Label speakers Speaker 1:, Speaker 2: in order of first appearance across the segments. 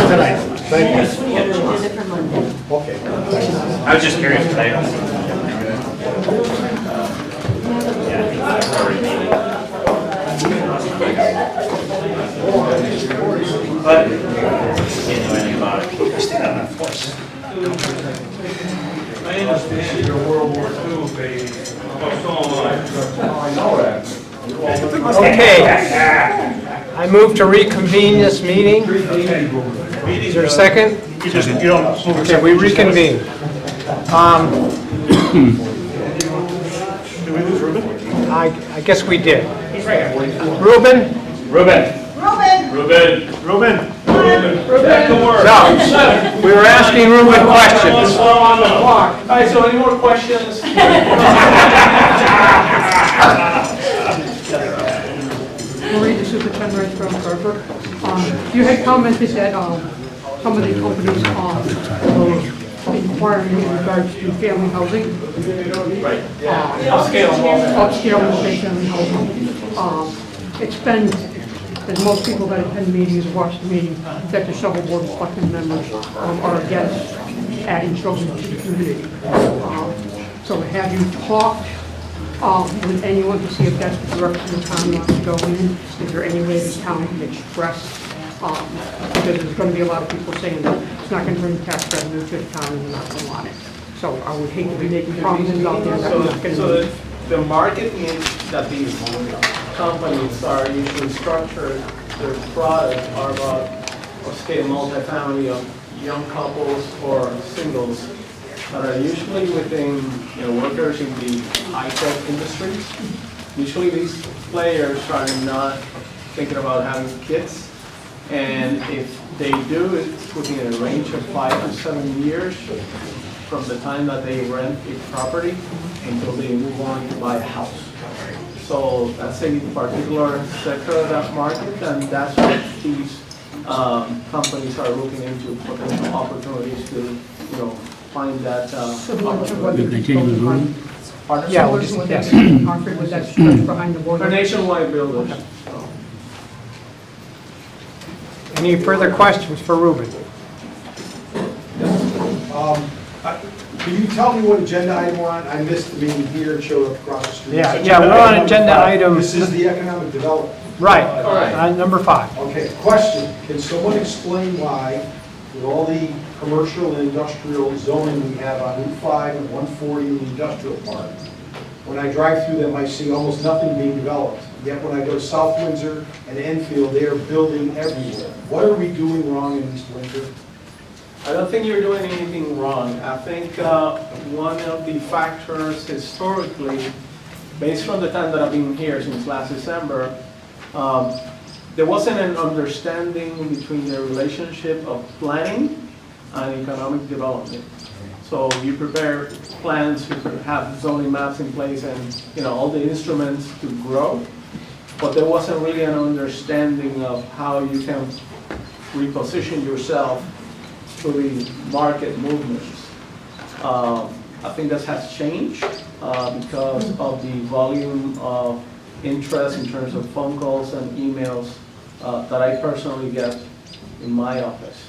Speaker 1: tonight? Thank you. Okay.
Speaker 2: I was just curious today. But didn't know anything about it.
Speaker 3: I understand your World War II baby. I know that.
Speaker 4: Okay, I move to reconvene this meeting. Is there a second?
Speaker 1: You don't.
Speaker 4: Okay, we reconvene.
Speaker 1: Did we lose Ruben?
Speaker 4: I guess we did. Ruben?
Speaker 2: Ruben.
Speaker 1: Ruben?
Speaker 3: Back to work.
Speaker 4: No, we were asking Ruben questions.
Speaker 3: Slow on the clock. All right, so any more questions?
Speaker 5: Marie, the superintendent from Hartford. You had commented that some of the companies are inquiring in regards to family housing.
Speaker 3: Right. Upscale.
Speaker 5: Upscale multi-family housing. It's been, as most people that attend meetings, watch the meeting, that the several board of selectmen members are against adding children to the community. So have you talked with anyone to see if that's the direction the town wants to go in? Is there any way the town can express, because there's going to be a lot of people saying that it's not going to bring tax revenue to the town and we're not going to want it. So I would hate to be making promises out there that we're not going to
Speaker 3: So
Speaker 5: do.
Speaker 3: the market needs that these companies are usually structured, their products are about upscale multifamily of young couples or singles that are usually within, workers in the high-tech industries. Usually these players are not thinking about having kids, and if they do, it's within a range of 5 to 7 years from the time that they rent a property until they move on to buy a house. So that's a particular sector of that market, and that's what these companies are looking into, potential opportunities to, find that.
Speaker 5: Similar to what
Speaker 6: You continue with Ruben?
Speaker 3: Pardon?
Speaker 4: Yeah,
Speaker 5: Similar
Speaker 4: we'll
Speaker 5: to what
Speaker 4: just-
Speaker 5: they did in Hartford with that stretch behind the
Speaker 3: For
Speaker 5: border.
Speaker 3: nationwide builders.
Speaker 4: Any further questions for Ruben?
Speaker 1: Can you tell me what agenda item we're on? I missed the meeting here, it showed up across the street.
Speaker 4: Yeah, we're on agenda item,
Speaker 1: This is the economic development.
Speaker 4: right,
Speaker 3: All right.
Speaker 4: number 5.
Speaker 1: Okay, question, can someone explain why, with all the commercial and industrial zoning we have on Route 5 and 140 in the industrial park, when I drive through them, I see almost nothing being developed. Yet when I go to South Windsor and Enfield, they are building everywhere. What are we doing wrong in East Windsor?
Speaker 3: I don't think you're doing anything wrong. I think one of the factors historically, based on the time that I've been here since last December, there wasn't an understanding between the relationship of planning and economic development. So you prepare plans, you have zoning maps in place and all the instruments to grow, but there wasn't really an understanding of how you can reposition yourself through the market movements. I think that has changed because of the volume of interest in terms of phone calls and emails that I personally get in my office.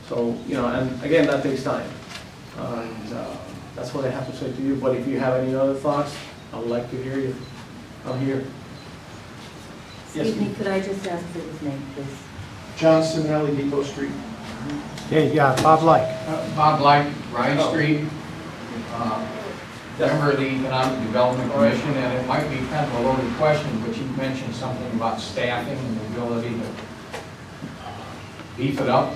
Speaker 3: So, and again, that takes time. And that's what I have to say to you. But if you have any other thoughts, I would like to hear you. I'm here. Yes,
Speaker 7: Excuse me, could I just ask for his name, please?
Speaker 1: Johnson, Alley Depot Street.
Speaker 4: Okay, yeah, Bob Like.
Speaker 6: Bob Light, Ryan Street, member of the Economic Development Commission, and it might be kind of a loaded question, but you mentioned something about staffing and the ability to beef it up.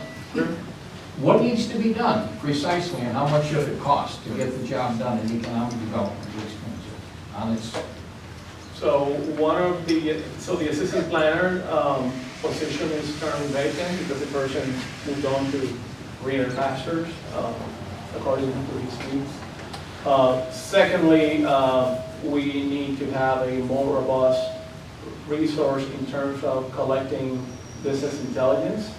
Speaker 6: What needs to be done precisely, and how much should it cost to get the job done in economic development? On its
Speaker 3: So the assistant planner position is currently vacant because the person moved on to greener pastures, according to his needs. Secondly, we need to have a more robust resource in terms of collecting business intelligence,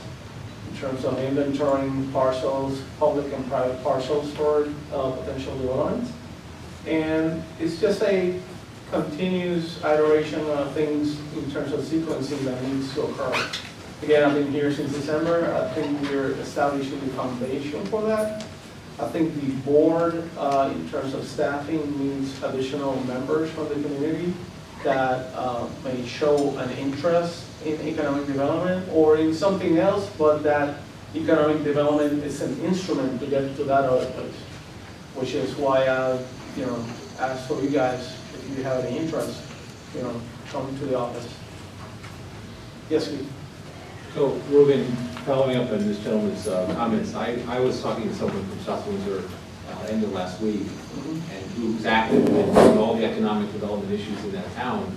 Speaker 3: in terms of inventorying parcels, public and private parcels for potential development. And it's just a continuous iteration of things in terms of sequencing that needs to occur. Again, I've been here since December. I think we're establishing the foundation for that. I think the board, in terms of staffing, needs additional members from the community that may show an interest in economic development or in something else, but that economic development is an instrument to get to that other place, which is why I, asked for you guys, if you have any interest, come to the office. Yes, please.
Speaker 8: So, Ruben, following up on this gentleman's comments, I was talking to someone from South Windsor end of last week, and who's active in all the economic development issues in that town.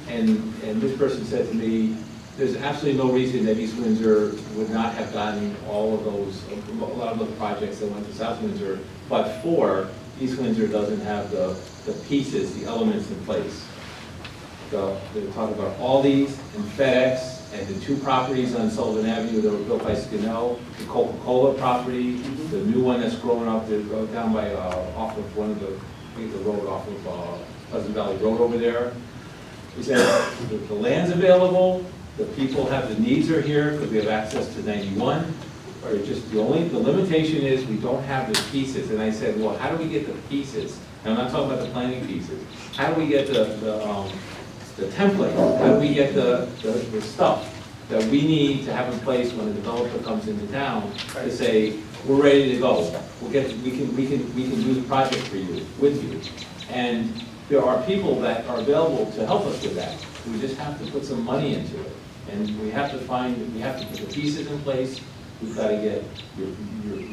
Speaker 8: And this person said to me, there's absolutely no reason that East Windsor would not have gotten all of those, a lot of the projects that went to South Windsor, but for East Windsor doesn't have the pieces, the elements in place. So they're talking about Aldi's and FedEx, and the two properties on Sullivan Avenue that were built by Skinnell, the Coca-Cola property, the new one that's growing up there, down by, off of one of the, I think the road off of Pleasant Valley Road over there. He said, the land's available, the people have, the needs are here, because we have access to 91, or just the limitation is we don't have the pieces. And I said, well, how do we get the pieces? And I'm not talking about the planning pieces. How do we get the template? How do we get the stuff that we need to have in place when a developer comes into town to say, we're ready to go. We can do the project for you, with you. And there are people that are available to help us with that. We just have to put some money into it. And we have to put the pieces in place. We've got to get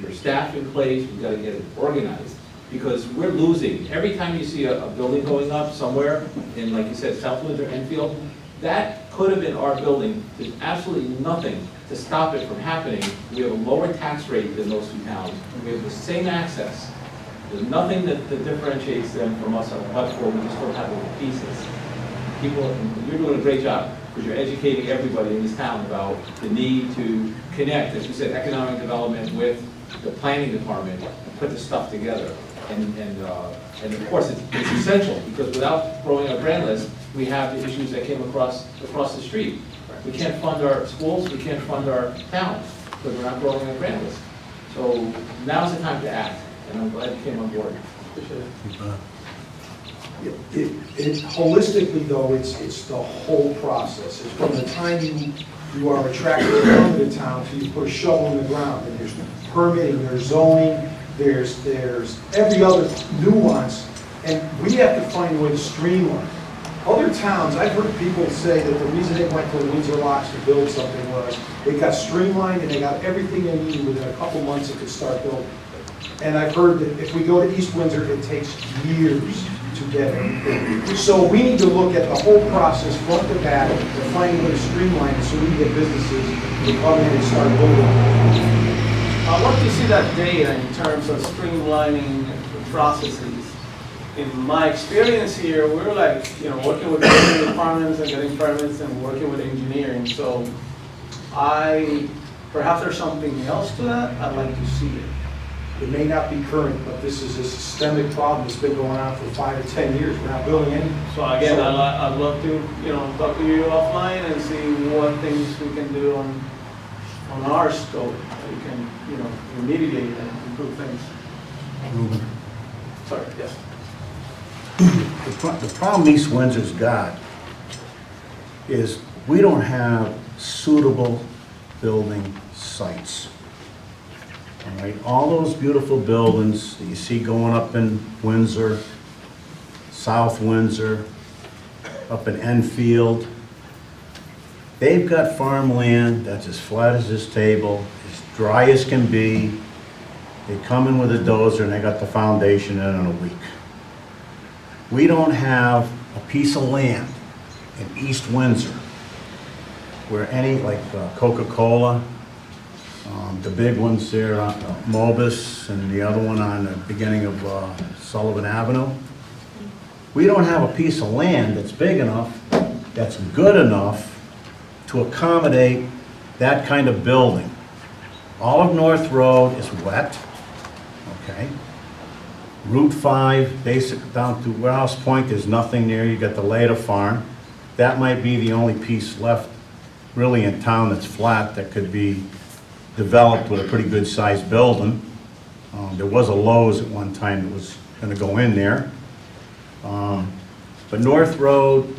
Speaker 8: your staff in place. We've got to get it organized. Because we're losing. Every time you see a building going up somewhere, in, like you said, South Windsor, Enfield, that could have been our building. There's absolutely nothing to stop it from happening. We have a lower tax rate than those two towns. We have the same access. There's nothing that differentiates them from us on much more. We just don't have the pieces. People, you're doing a great job because you're educating everybody in this town about the need to connect, as you said, economic development with the planning department and put the stuff together. And of course, it's essential, because without growing our grant list, we have the issues that came across the street. We can't fund our schools, we can't fund our towns, because we're not growing our grant list. So now's the time to act, and I'm glad you came on board. Appreciate it.
Speaker 1: Holistically, though, it's the whole process. It's from the time you are attracted to come to the town till you put a shovel in the ground, and there's permitting, there's zoning, there's every other nuance, and we have to find a way to streamline. Other towns, I've heard people say that the reason they went to the Windsor Locks to build something was they got streamlined and they got everything they needed within a couple months they could start building. And I've heard that if we go to East Windsor, it takes years to get everything. So we need to look at the whole process, front to back, and find a way to streamline it so we can get businesses to come in and start building.
Speaker 3: I want to see that data in terms of streamlining processes. In my experience here, we're like, working with building departments and getting permits and working with engineering. So perhaps there's something else to that. I'd like to see it.
Speaker 1: It may not be current, but this is a systemic problem that's been going on for 5 to 10 years. We're not building any.
Speaker 3: So again, I'd love to, talk to you offline and see what things we can do on our scope. We can, mitigate and improve things.
Speaker 9: Ruben.
Speaker 3: Sorry, yes.
Speaker 9: The problem East Windsor's got is we don't have suitable building sites. All right, all those beautiful buildings that you see going up in Windsor, South Windsor, up in Enfield, they've got farmland that's as flat as this table, as dry as can be. They come in with a dozer and they got the foundation in a week. We don't have a piece of land in East Windsor where any, like Coca-Cola, the big ones there, Mobus, and the other one on the beginning of Sullivan Avenue. We don't have a piece of land that's big enough, that's good enough to accommodate that kind of building. All of North Road is wet, okay? Route 5, basic down to Warehouse Point, there's nothing there. You got the Leda Farm. That might be the only piece left really in town that's flat that could be developed with a pretty good sized building. There was a Lowe's at one time that was gonna go in there. But North Road,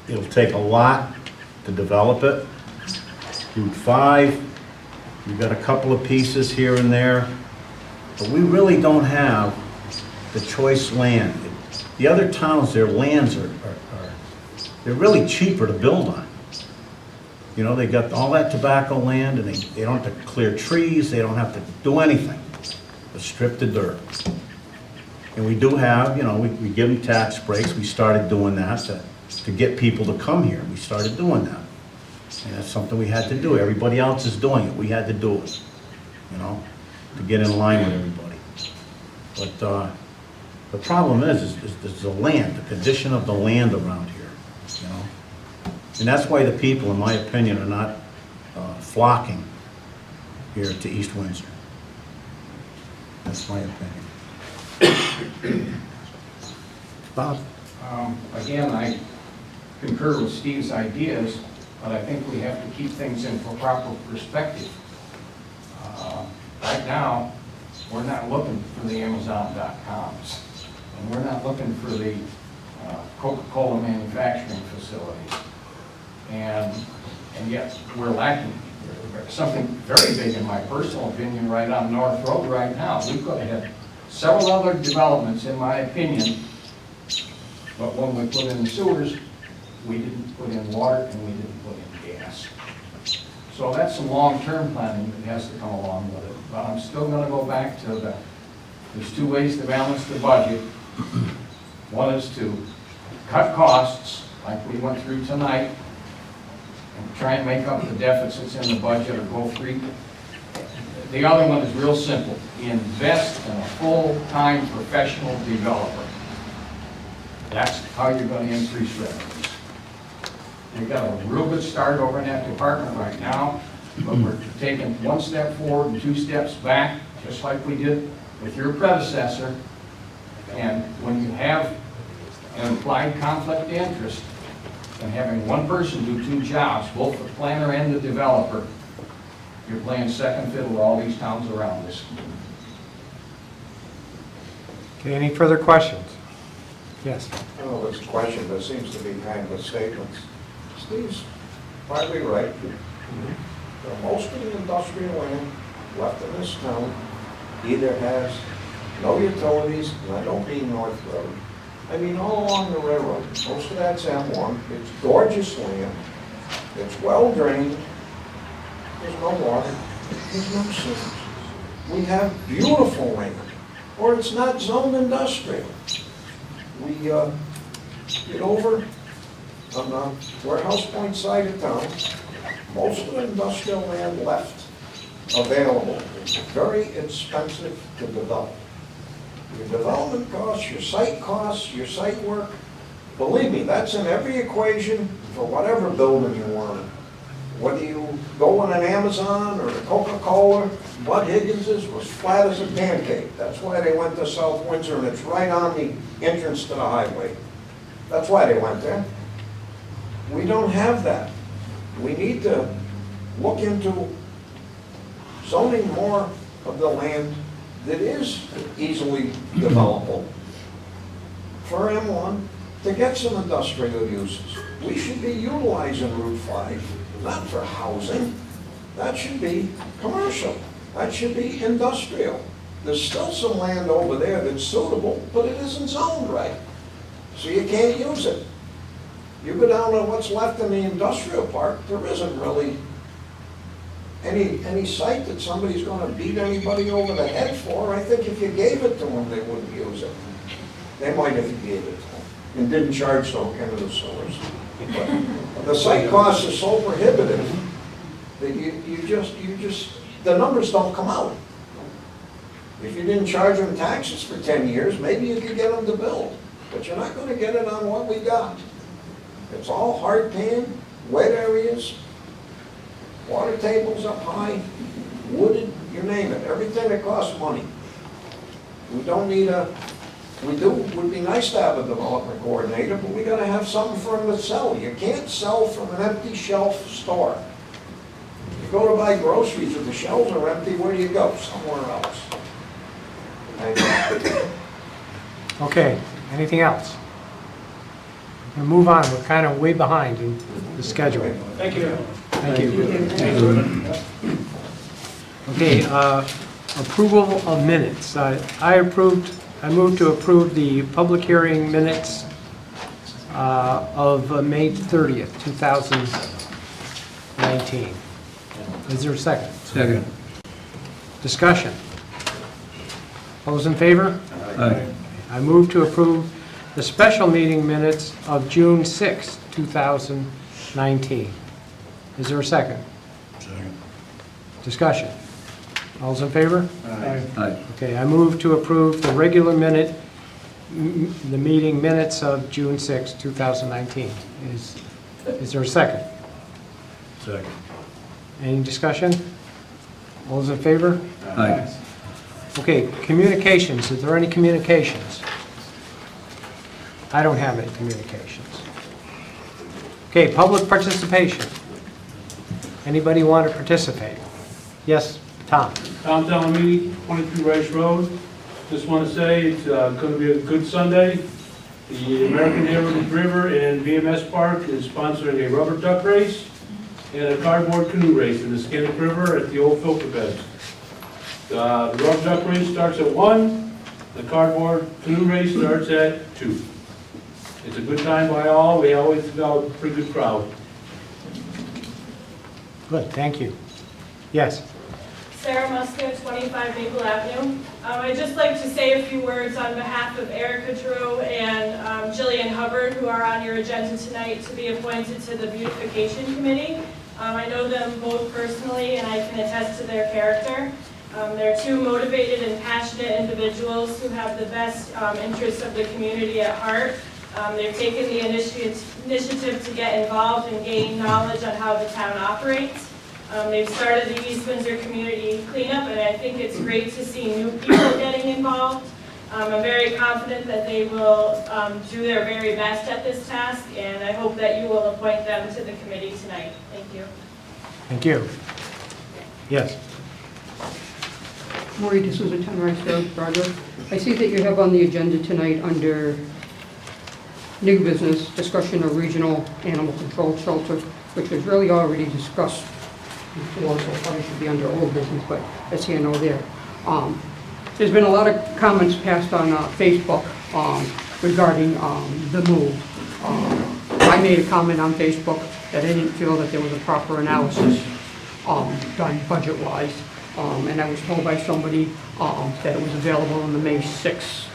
Speaker 9: it'll take a lot to develop it. Route 5, we've got a couple of pieces here and there, but we really don't have the choice land. The other towns, their lands are they're really cheaper to build on. You know, they got all that tobacco land, and they don't have to clear trees, they don't have to do anything but strip the dirt. And we do have, you know, we give them tax breaks. We started doing that to get people to come here. We started doing that. And that's something we had to do. Everybody else is doing it. We had to do it, you know, to get in line with everybody. But the problem is the land, the condition of the land around here, you know. And that's why the people, in my opinion, are not flocking here to East Windsor. That's my opinion. Bob?
Speaker 6: Again, I concur with Steve's ideas, but I think we have to keep things in proper perspective. Right now, we're not looking for the Amazon.coms, and we're not looking for the Coca-Cola manufacturing facilities. And yet, we're lacking something very big, in my personal opinion, right on North Road right now. We could have had several other developments, in my opinion, but when we put in the sewers, we didn't put in water and we didn't put in gas. So that's some long-term planning that has to come along with it. But I'm still going to go back to there's two ways to balance the budget. One is to cut costs, like we went through tonight, and try and make up the deficits in the budget or go free. The other one is real simple. Invest in a full-time professional developer. That's how you're going to increase revenues. We've got a real good start over in that department right now, but we're taking one step forward and two steps back, just like we did with your predecessor. And when you have an implied conflict of interest, and having one person do two jobs, both the planner and the developer, you're playing second fiddle to all these towns around us.
Speaker 4: Okay, any further questions? Yes.
Speaker 10: I don't know if it's a question, but it seems to be kind of a statement. Steve's partly right. Most of the industrial land left in this town either has no utilities, and I don't mean North Road. I mean all along the railroad. Most of that's M1. It's gorgeous land. It's well drained. There's no water. There's no sewers. We have beautiful land, or it's not zoned industrial. We get over on the Warehouse Point side of town, most of the industrial land left available. It's very expensive to develop. Your development costs, your site work, believe me, that's in every equation for whatever building you want. Whether you go in an Amazon or a Coca-Cola, Bud Higgins's was flat as a pancake. That's why they went to South Windsor, and it's right on the entrance to the highway. That's why they went there. We don't have that. We need to look into zoning more of the land that is easily developable for M1 to get some industrial uses. We should be utilizing Route 5, not for housing. That should be commercial. That should be industrial. There's still some land over there that's suitable, but it isn't zoned right. So you can't use it. You go down to what's left in the industrial park, there isn't really any site that somebody's going to beat anybody over the head for. I think if you gave it to them, they wouldn't use it. They might if you gave it to them and didn't charge so into the sewers. But the site costs are so prohibitive that you just the numbers don't come out. If you didn't charge them taxes for 10 years, maybe you could get them to build, but you're not going to get it on what we got. It's all hard pan, wet areas, water tables up high, wooded, you name it, everything that costs money. We don't need a would be nice to have a development coordinator, but we gotta have something for them to sell. You can't sell from an empty shelf store. You go to buy groceries, if the shelves are empty, where do you go? Somewhere else.
Speaker 4: Okay, anything else? We'll move on, we're kind of way behind in the schedule.
Speaker 3: Thank you.
Speaker 4: Thank you. Okay, approval of minutes. I moved to approve the public hearing minutes of May 30th, 2019. Is there a second?
Speaker 11: Second.
Speaker 4: Discussion. All those in favor?
Speaker 11: Aye.
Speaker 4: I move to approve the special meeting minutes of June 6th, 2019. Is there a second?
Speaker 9: Second.
Speaker 4: Discussion. All those in favor?
Speaker 11: Aye.
Speaker 4: Okay, I move to approve the regular the meeting minutes of June 6th, 2019. Is there a second?
Speaker 9: Second.
Speaker 4: Any discussion? All those in favor?
Speaker 11: Aye.
Speaker 4: Okay, communications. Is there any communications? I don't have any communications. Okay, public participation. Anybody want to participate? Yes, Tom?
Speaker 12: Tom Delamini, 23 Rice Road. Just want to say it's going to be a good Sunday. The American Heritage River and VMS Park is sponsoring a rubber duck race and a cardboard canoe race in the Skinnick River at the old filter beds. The rubber duck race starts at 1, the cardboard canoe race starts at 2. It's a good time by all. We always develop a pretty good crowd.
Speaker 4: Good, thank you. Yes?
Speaker 13: Sarah Muska, 25 Maple Avenue. I'd just like to say a few words on behalf of Erica Drew and Jillian Hubbard, who are on your agenda tonight to be appointed to the Beautification Committee. I know them both personally, and I can attest to their character. They're two motivated and passionate individuals who have the best interests of the community at heart. They've taken the initiative to get involved and gain knowledge on how the town operates. They've started the East Windsor Community Cleanup, and I think it's great to see new people getting involved. I'm very confident that they will do their very best at this task, and I hope that you will appoint them to the committee tonight. Thank you.
Speaker 4: Thank you. Yes?
Speaker 5: Maureen, this is a 10 Rice Road, Roger. I see that you have on the agenda tonight under new business, discussion of regional animal control shelter, which was really already discussed before, so probably should be under old business, but that's here and there. There's been a lot of comments passed on Facebook regarding the move. I made a comment on Facebook that I didn't feel that there was a proper analysis done budget-wise, and I was told by somebody that it was available in the May 6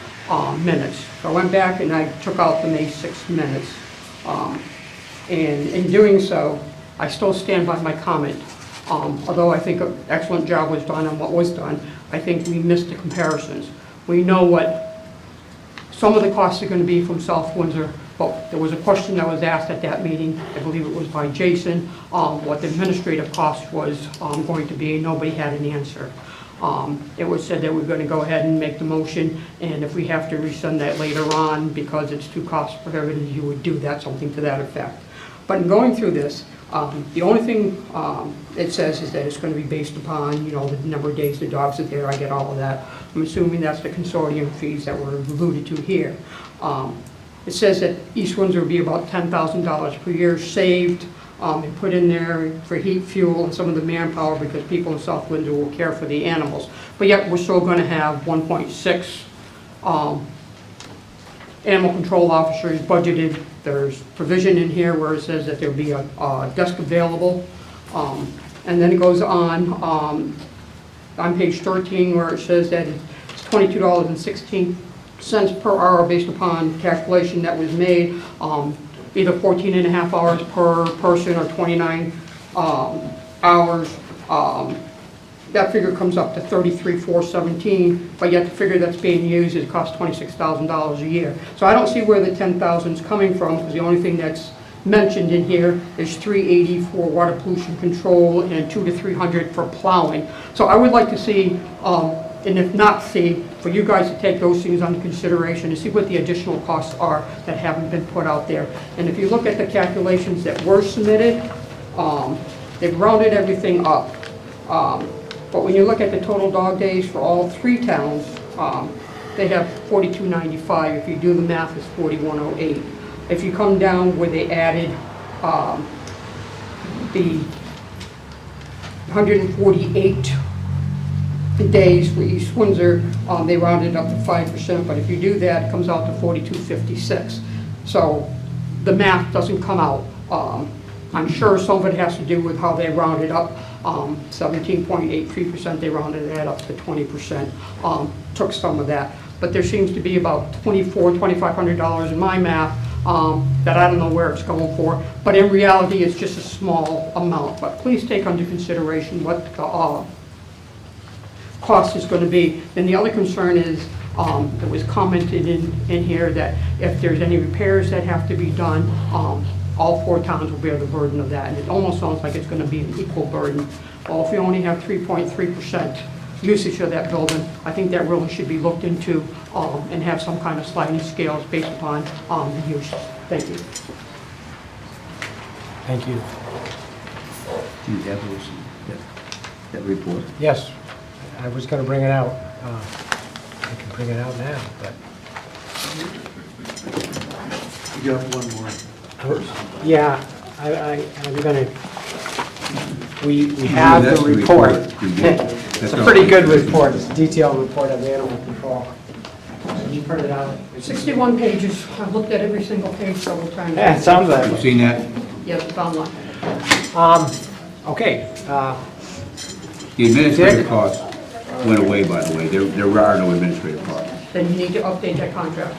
Speaker 5: minutes. So I went back and I took out the May 6 minutes, and in doing so, I still stand by my comment. Although I think an excellent job was done on what was done, I think we missed the comparisons. We know what some of the costs are going to be from South Windsor, but there was a question that was asked at that meeting, I believe it was by Jason, what the administrative cost was going to be. Nobody had an answer. It was said that we're going to go ahead and make the motion, and if we have to resend that later on because it's too cost prohibitive, you would do that, something to that effect. But in going through this, the only thing it says is that it's going to be based upon, you know, the number of days the dogs are there. I get all of that. I'm assuming that's the consortium fees that were alluded to here. It says that East Windsor will be about $10,000 per year saved and put in there for heat, fuel, and some of the manpower because people in South Windsor will care for the animals. But yet we're still going to have 1.6 animal control officers budgeted. There's provision in here where it says that there'll be a desk available. And then it goes on page 13 where it says that it's $22.16 per hour based upon calculation that was made, either 14 and a half hours per person or 29 hours. That figure comes up to $33,417, but yet the figure that's being used, it costs $26,000 a year. So I don't see where the $10,000 is coming from, because the only thing that's mentioned in here is $380 for water pollution control and $200 to $300 for plowing. So I would like to see And if not, C, for you guys to take those things under consideration and see what the additional costs are that haven't been put out there. And if you look at the calculations that were submitted, they've rounded everything up. But when you look at the total dog days for all 3 towns, they have 4295. If you do the math, it's 4108. If you come down where they added the 148 days for East Windsor, they rounded up to 5%, but if you do that, it comes out to 4256. So the math doesn't come out. I'm sure some of it has to do with how they rounded up. 17.83%, they rounded that up to 20%, took some of that. But there seems to be about $2,500 in my math that I don't know where it's going for. But in reality, it's just a small amount. But please take under consideration what the cost is going to be. And the other concern is, it was commented in here that if there's any repairs that have to be done, all 4 towns will bear the burden of that. And it almost sounds like it's going to be an equal burden. Well, if we only have 3.3% usage of that building, I think that really should be looked into and have some kind of sliding scales based upon the use. Thank you.
Speaker 4: Thank you.
Speaker 9: Do you have that report?
Speaker 4: Yes, I was going to bring it out. I can bring it out now, but...
Speaker 9: You got one more.
Speaker 4: Yeah, I'm going to... We have the report. It's a pretty good report. It's a detailed report of animal control. Did you print it out?
Speaker 5: 61 pages. I've looked at every single page several times.
Speaker 4: Yeah, it sounds like
Speaker 9: You seen that?
Speaker 5: Yes, I found one.
Speaker 4: Okay.
Speaker 9: The administrative costs went away, by the way. There are no administrative costs.
Speaker 5: Then you need to update that contract.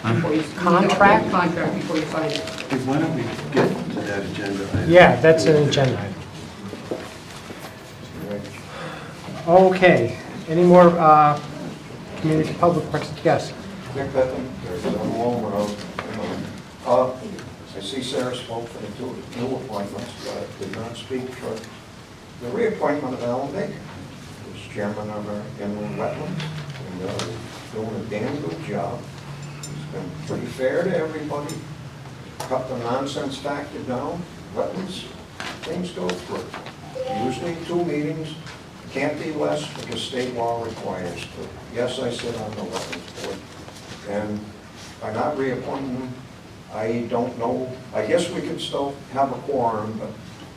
Speaker 5: Before you,
Speaker 4: Contract?
Speaker 5: Contract before you sign it.
Speaker 9: Why don't we get to that agenda item?
Speaker 4: Yeah, that's an agenda item. Okay. Any more community public questions? Yes.
Speaker 10: Dick Benton, there's a long road. I see Sarah spoke for the 2 new appointments, but did not speak for the reappointment of Alan Baker, who's chairman of our inland wetlands, and doing a damn good job. He's been pretty fair to everybody, cut the nonsense factor down. Wetlands, things go through. Usually 2 meetings, can't be less because state law requires 2. Yes, I sit on the wetlands board, and by not reappointing him, I don't know, I guess we could still have a quorum, but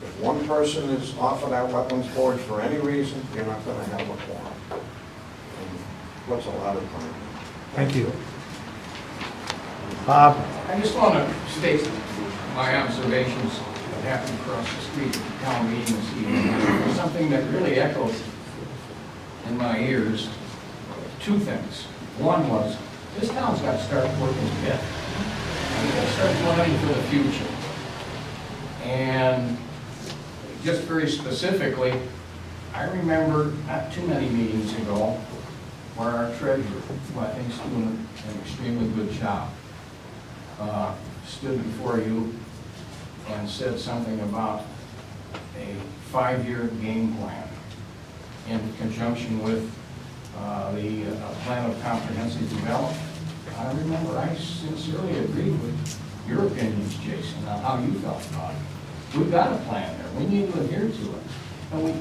Speaker 10: if one person is off of that wetlands board for any reason, you're not gonna have a quorum. And what's a lot of time?
Speaker 4: Thank you. Bob?
Speaker 6: I just want to state my observations that happened across the street at the town meeting this evening. Something that really echoed in my ears, 2 things. One was, this town's got to start working together. We've got to start planning for the future. And just very specifically, I remember not too many meetings ago where our treasurer, who I think is doing an extremely good job, stood before you and said something about a 5-year game plan in conjunction with the plan of comprehensive development. I remember I sincerely agreed with your opinions, Jason, on how you felt about it. We've got a plan there. We need to adhere to it. And we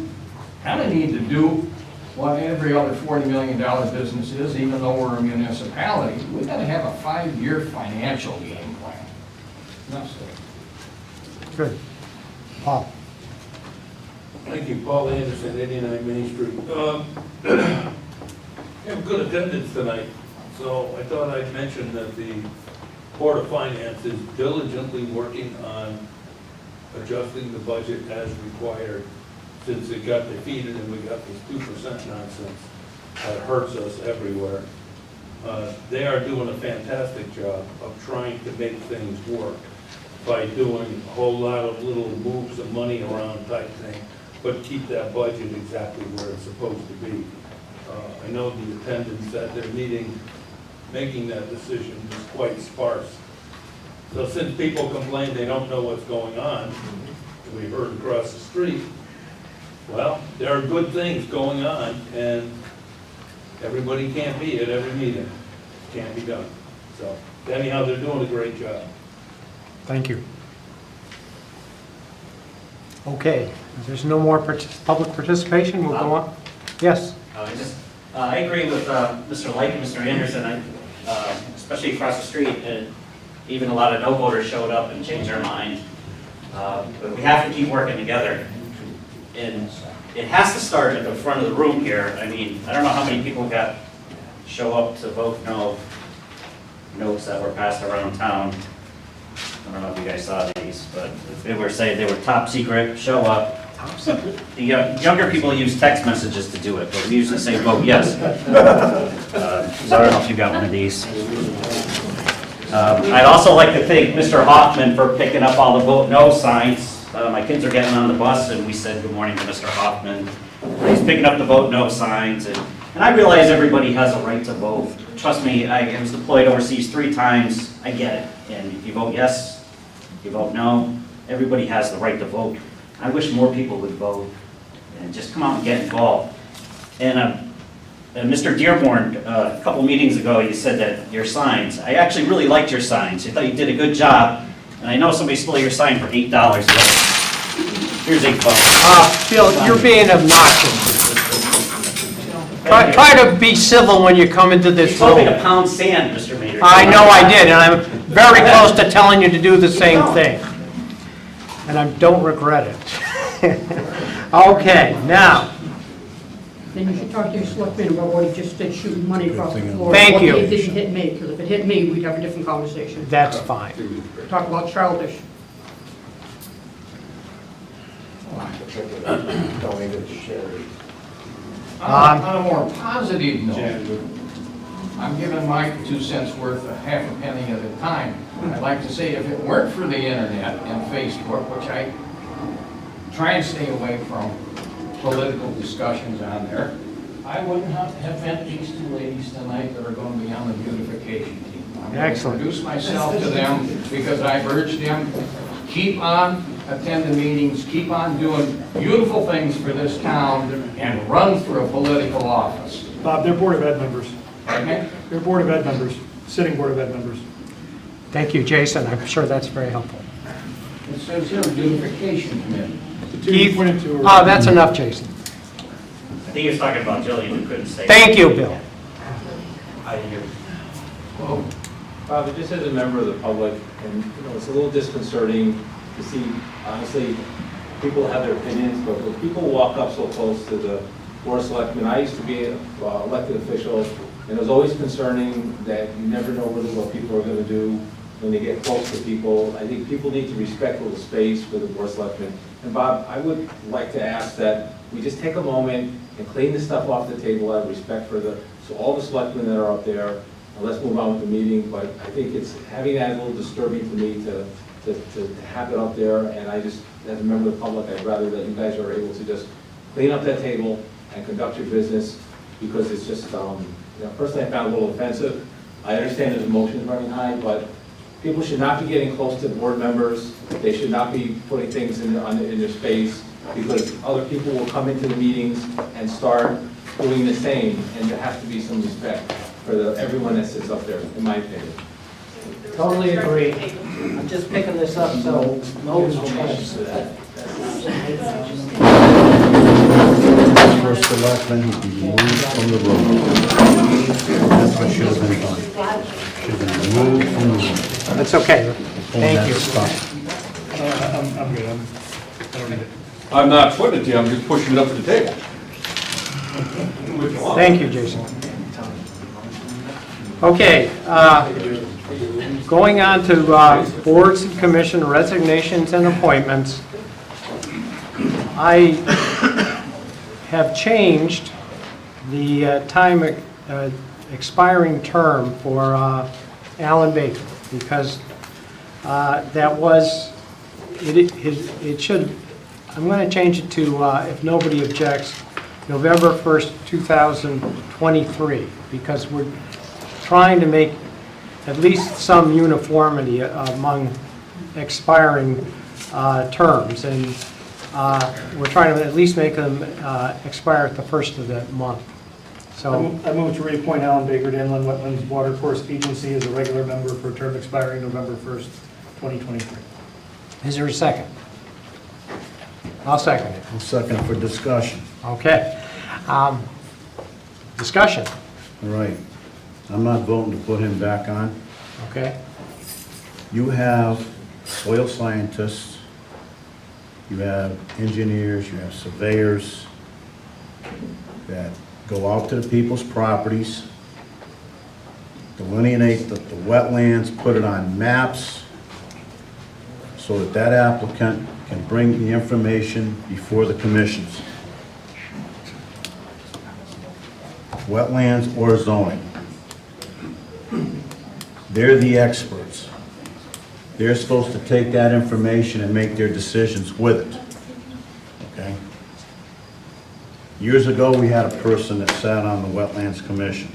Speaker 6: kind of need to do what every other $40 million business is, even though we're a municipality. We've got to have a 5-year financial game plan. Enough said.
Speaker 4: Good. Paul?
Speaker 12: Thank you, Paul Anderson, 89 Main Street. We have good attendance tonight, so I thought I'd mention that the Board of Finance is diligently working on adjusting the budget as required since it got defeated and we got this 2% nonsense that hurts us everywhere. They are doing a fantastic job of trying to make things work by doing a whole lot of little moves of money around type thing, but keep that budget exactly where it's supposed to be. I know the attendance at their meeting making that decision is quite sparse. So since people complain they don't know what's going on, we heard across the street, well, there are good things going on, and Everybody can't be at every meeting. Can't be done. So anyhow, they're doing a great job.
Speaker 4: Thank you. Okay, if there's no more public participation, we'll go on. Yes?
Speaker 2: I agree with Mr. Lake and Mr. Anderson, especially across the street. Even a lot of no voters showed up and changed their mind. But we have to keep working together. And it has to start at the front of the room here. I mean, I don't know how many people show up to vote no notes that were passed around town. I don't know if you guys saw these, but they were saying they were top secret, show up. The younger people use text messages to do it, but we usually say vote yes. So I don't know if you got one of these. I'd also like to thank Mr. Hoffman for picking up all the vote no signs. My kids are getting on the bus and we said good morning to Mr. Hoffman. He's picking up the vote no signs, and I realize everybody has a right to vote. Trust me, I was deployed overseas 3 times. I get it. And if you vote yes, if you vote no, everybody has the right to vote. I wish more people would vote and just come out and get involved. And Mr. Dearborn, a couple meetings ago, you said that your signs, I actually really liked your signs. I thought you did a good job. And I know somebody stole your sign for $8. Here's $8.
Speaker 4: Bill, you're being obnoxious. Try to be civil when you come into
Speaker 2: You
Speaker 4: this
Speaker 2: told me
Speaker 4: room.
Speaker 2: to pound sand, Mr. Mayor.
Speaker 4: I know I did, and I'm very close to telling you to do the same thing. And I don't regret it. Okay, now,
Speaker 5: Then you should talk to your selectman about what he just did, shooting money across the floor.
Speaker 4: Thank you.
Speaker 5: It didn't hit me, because if it hit me, we'd have a different conversation.
Speaker 4: that's fine.
Speaker 5: Talk about childish.
Speaker 10: Donated to charity.
Speaker 6: On a more positive note, I'm giving my 2 cents worth of half a penny at a time. I'd like to say if it weren't for the internet and Facebook, which I try and stay away from political discussions on there, I wouldn't have met these 2 ladies tonight that are going to be on the beautification team. I'm going to
Speaker 4: Excellent.
Speaker 6: introduce myself to them because I've urged them, keep on attending meetings, keep on doing beautiful things for this town, and run for a political office.
Speaker 11: Bob, they're Board of Ed members.
Speaker 6: Pardon me?
Speaker 11: They're Board of Ed members, sitting Board of Ed members.
Speaker 4: Thank you, Jason. I'm sure that's very helpful.
Speaker 6: It says here, beautification committee.
Speaker 11: The 2 you pointed to
Speaker 4: Oh,
Speaker 11: are...
Speaker 4: that's enough, Jason.
Speaker 2: I think he was talking about Jillian, who couldn't say.
Speaker 4: Thank you, Bill.
Speaker 2: I hear.
Speaker 6: Whoa.
Speaker 8: Bob, just as a member of the public, and it's a little disconcerting to see, honestly, people have their opinions, but when people walk up so close to the Board of Selectmen, I used to be an elected official, and it was always concerning that you never know really what people are going to do when they get close to people. I think people need to respect a little space for the Board of Selectmen. And Bob, I would like to ask that we just take a moment and clean this stuff off the table out of respect for so all the selectmen that are up there, and let's move on with the meeting. But I think it's having that a little disturbing to me to have it up there, and I just, as a member of the public, I'd rather that you guys are able to just clean up that table and conduct your business, because it's just, personally I found it a little offensive. I understand there's emotions running high, but people should not be getting close to board members. They should not be putting things in their space, because other people will come into the meetings and start doing the same, and there has to be some respect for everyone that sits up there, in my opinion.
Speaker 4: Totally agree. I'm just picking this up, so no changes to that.
Speaker 9: First selectman who be removed from the room. That's what should have been done. Should have been removed from the room.
Speaker 4: That's okay. Thank you.
Speaker 11: I'm good, I don't need it.
Speaker 12: I'm not putting it to you, I'm just pushing it up to the table.
Speaker 4: Thank you, Jason. Okay, going on to boards and commission resignations and appointments. I have changed the time expiring term for Alan Baker, because that was, it should, I'm going to change it to, if nobody objects, November 1st, 2023, because we're trying to make at least some uniformity among expiring terms, and we're trying to at least make them expire at the first of the month. So,
Speaker 11: I move to reappoint Alan Baker to Inland Wetlands Watercourse Agency as a regular member for a term expiring November 1st, 2023.
Speaker 4: is there a second? I'll second it.
Speaker 9: I'll second for discussion.
Speaker 4: Okay. Discussion,
Speaker 9: All right. I'm not voting to put him back on.
Speaker 4: okay?
Speaker 9: You have soil scientists, you have engineers, you have surveyors that go out to the people's properties, delineate the wetlands, put it on maps, so that that applicant can bring the information before the commissions. Wetlands or zoning. They're the experts. They're supposed to take that information and make their decisions with it, okay? Years ago, we had a person that sat on the Wetlands Commission.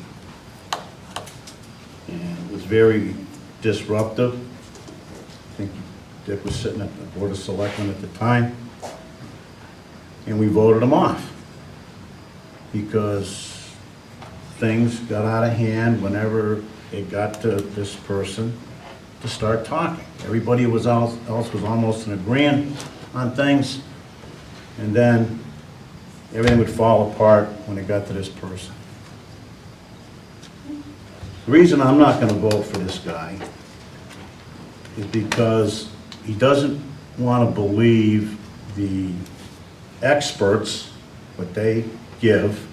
Speaker 9: And it was very disruptive. I think Dick was sitting at the Board of Selectmen at the time. And we voted him off. Because things got out of hand whenever it got to this person to start talking. Everybody else was almost in agreement on things. And then everything would fall apart when it got to this person. The reason I'm not going to vote for this guy is because he doesn't want to believe the experts, what they give,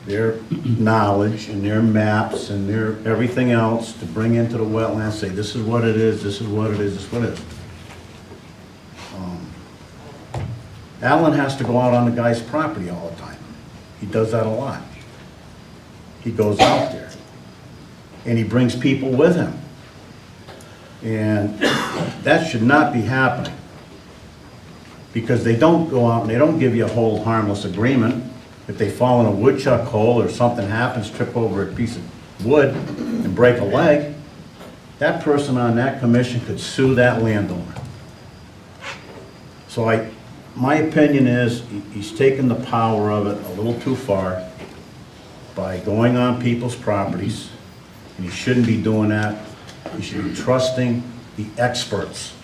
Speaker 9: their knowledge and their maps and their everything else to bring into the wetlands, say this is what it is, this is what it is, this is what it is. Alan has to go out on the guy's property all the time. He does that a lot. He goes out there. And he brings people with him. And that should not be happening. Because they don't go out and they don't give you a whole harmless agreement. If they fall in a woodchuck hole or something happens, trip over a piece of wood and break a leg, that person on that commission could sue that landowner. So my opinion is he's taken the power of it a little too far by going on people's properties, and he shouldn't be doing that. He should be trusting the experts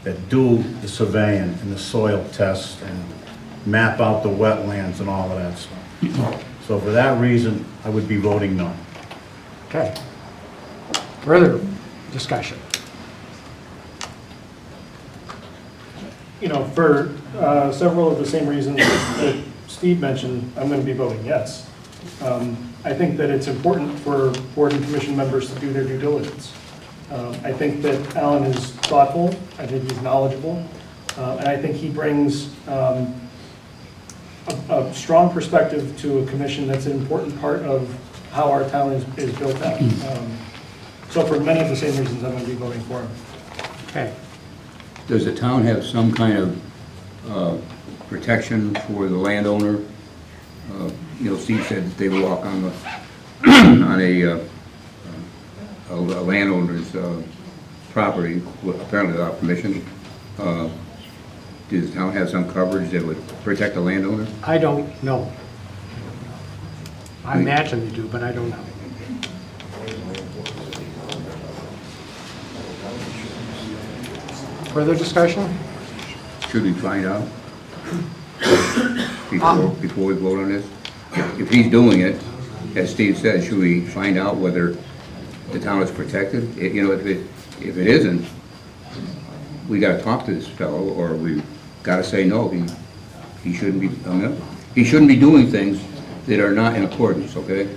Speaker 9: that do the surveying and the soil tests and map out the wetlands and all of that stuff. So for that reason, I would be voting no.
Speaker 4: Okay. Further discussion?
Speaker 11: You know, for several of the same reasons that Steve mentioned, I'm going to be voting yes. I think that it's important for board and commission members to do their due diligence. I think that Alan is thoughtful, I think he's knowledgeable, and I think he brings a strong perspective to a commission that's an important part of how our town is built out. So for many of the same reasons, I'm going to be voting for him.
Speaker 4: Okay.
Speaker 14: Does the town have some kind of protection for the landowner? You know, Steve said that they walk on the on a landowner's property, apparently without permission. Does the town have some coverage that would protect the landowner?
Speaker 4: I don't know. I imagine they do, but I don't know. Further discussion?
Speaker 14: Should we find out before we vote on this? If he's doing it, as Steve said, should we find out whether the town is protected? You know, if it isn't, we got to talk to this fellow, or we got to say no. He shouldn't be. He shouldn't be doing things that are not in accordance. Okay.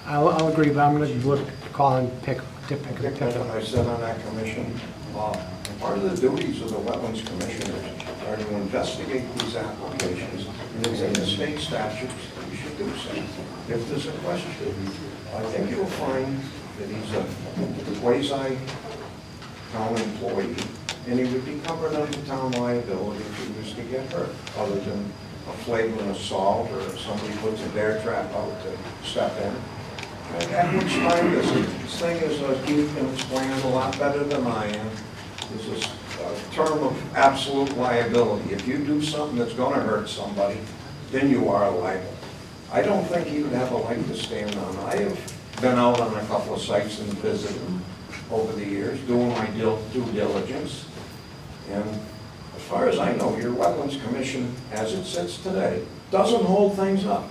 Speaker 4: I'll agree, but I'm going to call and pick
Speaker 10: Dick, when I sit on that commission, part of the duties of the Wetlands Commissioners are to investigate these applications. And it's in the state statutes that you should do so. If there's a question, I think you'll find that he's a quasi-town employee, and he would be covered under town liability if he was to get hurt, other than a flagrant assault or if somebody puts a bear trap out to step in. And at which time, this thing is, Keith can explain it a lot better than I am. This is a term of absolute liability. If you do something that's going to hurt somebody, then you are liable. I don't think he'd have a leg to stand on. I have been out on a couple of sites and visited them over the years, doing my due diligence. And as far as I know, your Wetlands Commission, as it sits today, doesn't hold things up.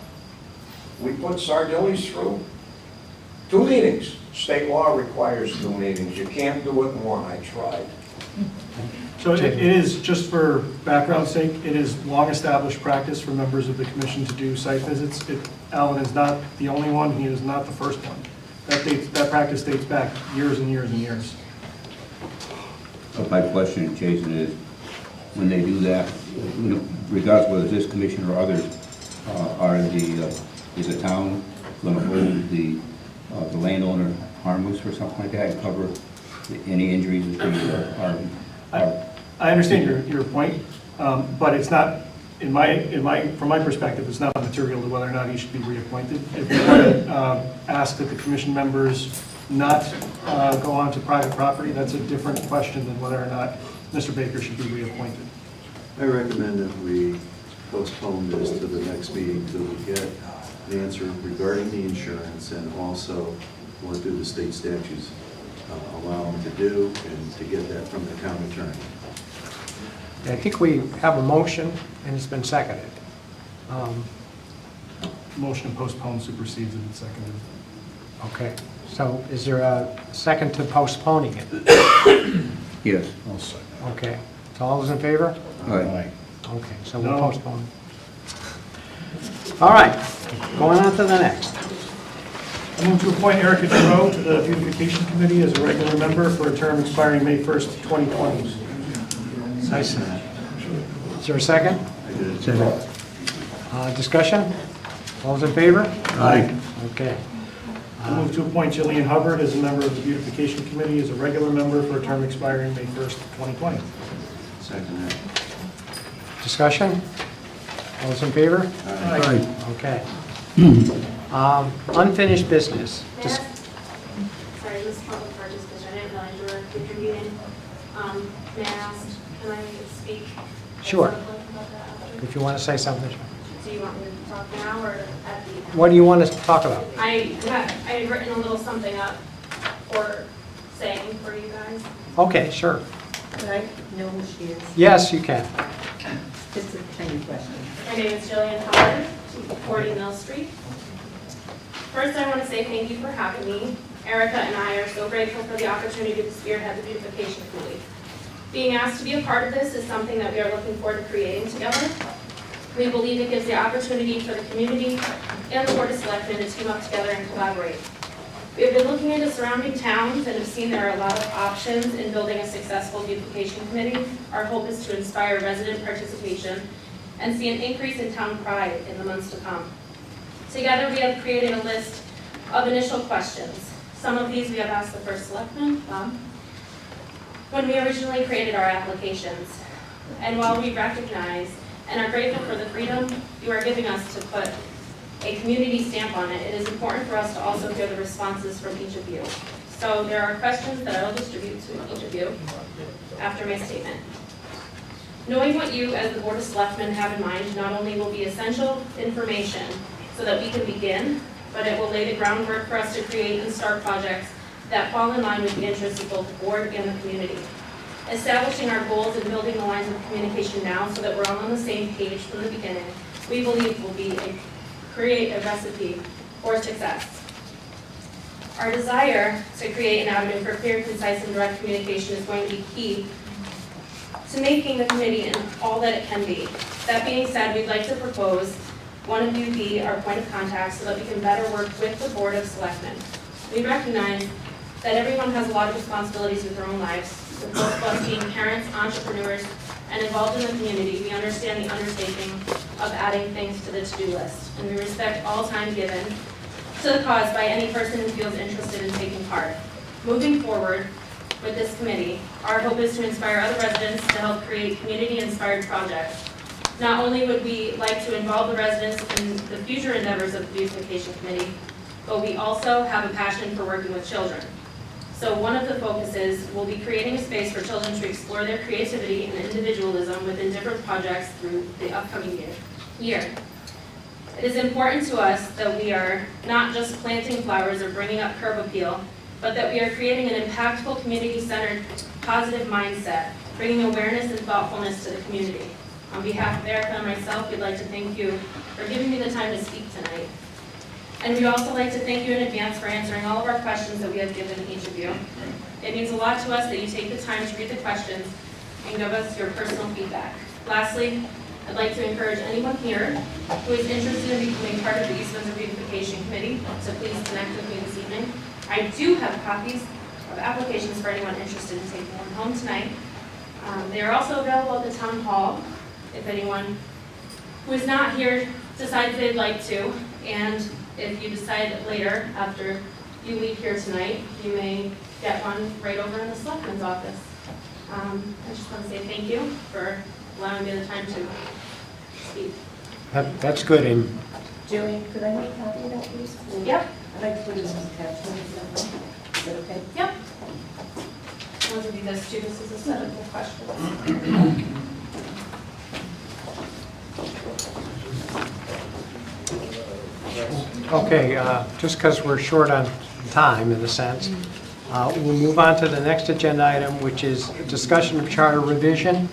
Speaker 10: We put Sardilli's through 2 meetings. State law requires 2 meetings. You can't do it in 1. I tried.
Speaker 11: So it is, just for background's sake, it is long-established practice for members of the commission to do site visits. Alan is not the only one, he is not the first one. That practice dates back years and years and years.
Speaker 14: But my question, Jason, is when they do that, regardless whether it's this commission or others, is the town going to hold the landowner harmless or something like that and cover any injuries that are?
Speaker 11: I understand your point, but it's not, from my perspective, it's not material to whether or not he should be reappointed. If we want to ask that the commission members not go on to private property, that's a different question than whether or not Mr. Baker should be reappointed.
Speaker 15: I recommend that we postpone this to the next meeting till we get an answer regarding the insurance and also what do the state statutes allow them to do, and to get that from the town attorney.
Speaker 4: I think we have a motion, and it's been seconded.
Speaker 11: Motion to postpone supersedes and seconded.
Speaker 4: Okay, so is there a second to postponing it?
Speaker 14: Yes.
Speaker 4: Okay, so all those in favor?
Speaker 14: Aye.
Speaker 4: Okay, so we'll postpone. All right, going on to the next.
Speaker 11: I move to appoint Erica Giroux to the Beautification Committee as a regular member for a term expiring May 1st, 2020.
Speaker 4: Nice. Is there a second?
Speaker 15: I did.
Speaker 4: Discussion? All those in favor?
Speaker 14: Aye.
Speaker 4: Okay.
Speaker 11: I move to appoint Jillian Hubbard as a member of the Beautification Committee as a regular member for a term expiring May 1st, 2020.
Speaker 15: Second that.
Speaker 4: Discussion? All those in favor?
Speaker 14: Aye.
Speaker 4: Okay. Unfinished business.
Speaker 13: May I ask- Sorry, this is public participation, I didn't realize you were convening. May I ask, can I speak?
Speaker 4: Sure.
Speaker 13: About that after?
Speaker 4: If you want to say something.
Speaker 13: Do you want me to talk now or at the end?
Speaker 4: What do you want us to talk about?
Speaker 13: I've written a little something up for saying for you guys.
Speaker 4: Okay, sure.
Speaker 7: Could I know who she is?
Speaker 4: Yes, you can.
Speaker 7: Just a tiny question.
Speaker 13: My name is Jillian Howard, 40 Mill Street. First, I want to say thank you for having me. Erica and I are so grateful for the opportunity to spearhead the beautification committee. Being asked to be a part of this is something that we are looking forward to creating together. We believe it gives the opportunity for the community and the Board of Selectmen to team up together and collaborate. We have been looking into surrounding towns and have seen there are a lot of options in building a successful beautification committee. Our hope is to inspire resident participation and see an increase in town pride in the months to come. Together, we have created a list of initial questions. Some of these we have asked the first selectman, when we originally created our applications. And while we recognize and are grateful for the freedom you are giving us to put a community stamp on it, it is important for us to also hear the responses from each of you. So there are questions that I will distribute to each of you after my statement. Knowing what you as the Board of Selectmen have in mind not only will be essential information so that we can begin, but it will lay the groundwork for us to create and start projects that fall in line with the interests of both the board and the community. Establishing our goals and building the lines of communication now so that we're all on the same page from the beginning, we believe will create a recipe for success. Our desire to create an avenue for clear, concise, and direct communication is going to be key to making the committee and all that it can be. That being said, we'd like to propose one of you be our point of contact so that we can better work with the Board of Selectmen. We recognize that everyone has a lot of responsibilities with their own lives, with both of us being parents, entrepreneurs, and involved in the community. We understand the undertaking of adding things to the to-do list, and we respect all time given to the cause by any person who feels interested in taking part. Moving forward with this committee, our hope is to inspire other residents to help create community-inspired projects. Not only would we like to involve the residents in the future endeavors of the Beautification Committee, but we also have a passion for working with children. So one of the focuses will be creating a space for children to explore their creativity and individualism within different projects through the upcoming year.
Speaker 16: It is important to us that we are not just planting flowers or bringing up curb appeal, but that we are creating an impactful, community-centered, positive mindset, bringing awareness and thoughtfulness to the community. On behalf of Erica and myself, we'd like to thank you for giving me the time to speak tonight. And we'd also like to thank you in advance for answering all of our questions that we have given each of you. It means a lot to us that you take the time to read the questions and give us your personal feedback. Lastly, I'd like to encourage anyone here who is interested in becoming part of the East Windsor Beautification Committee to please connect with me this evening. I do have copies of applications for anyone interested in taking one home tonight. They are also available at the town hall if anyone who is not here decides they'd like to. And if you decide later, after you leave here tonight, you may get one right over in the selectman's office. I just want to say thank you for allowing me the time to speak.
Speaker 4: That's good. And
Speaker 7: Julie, could I make a copy of that, please?
Speaker 16: Yep.
Speaker 7: I'd like to put it as an attachment, is that okay?
Speaker 16: Yep. I'll give you this too. This is a set of questions.
Speaker 4: Okay, just because we're short on time in a sense, we'll move on to the next agenda item, which is a discussion of charter revision.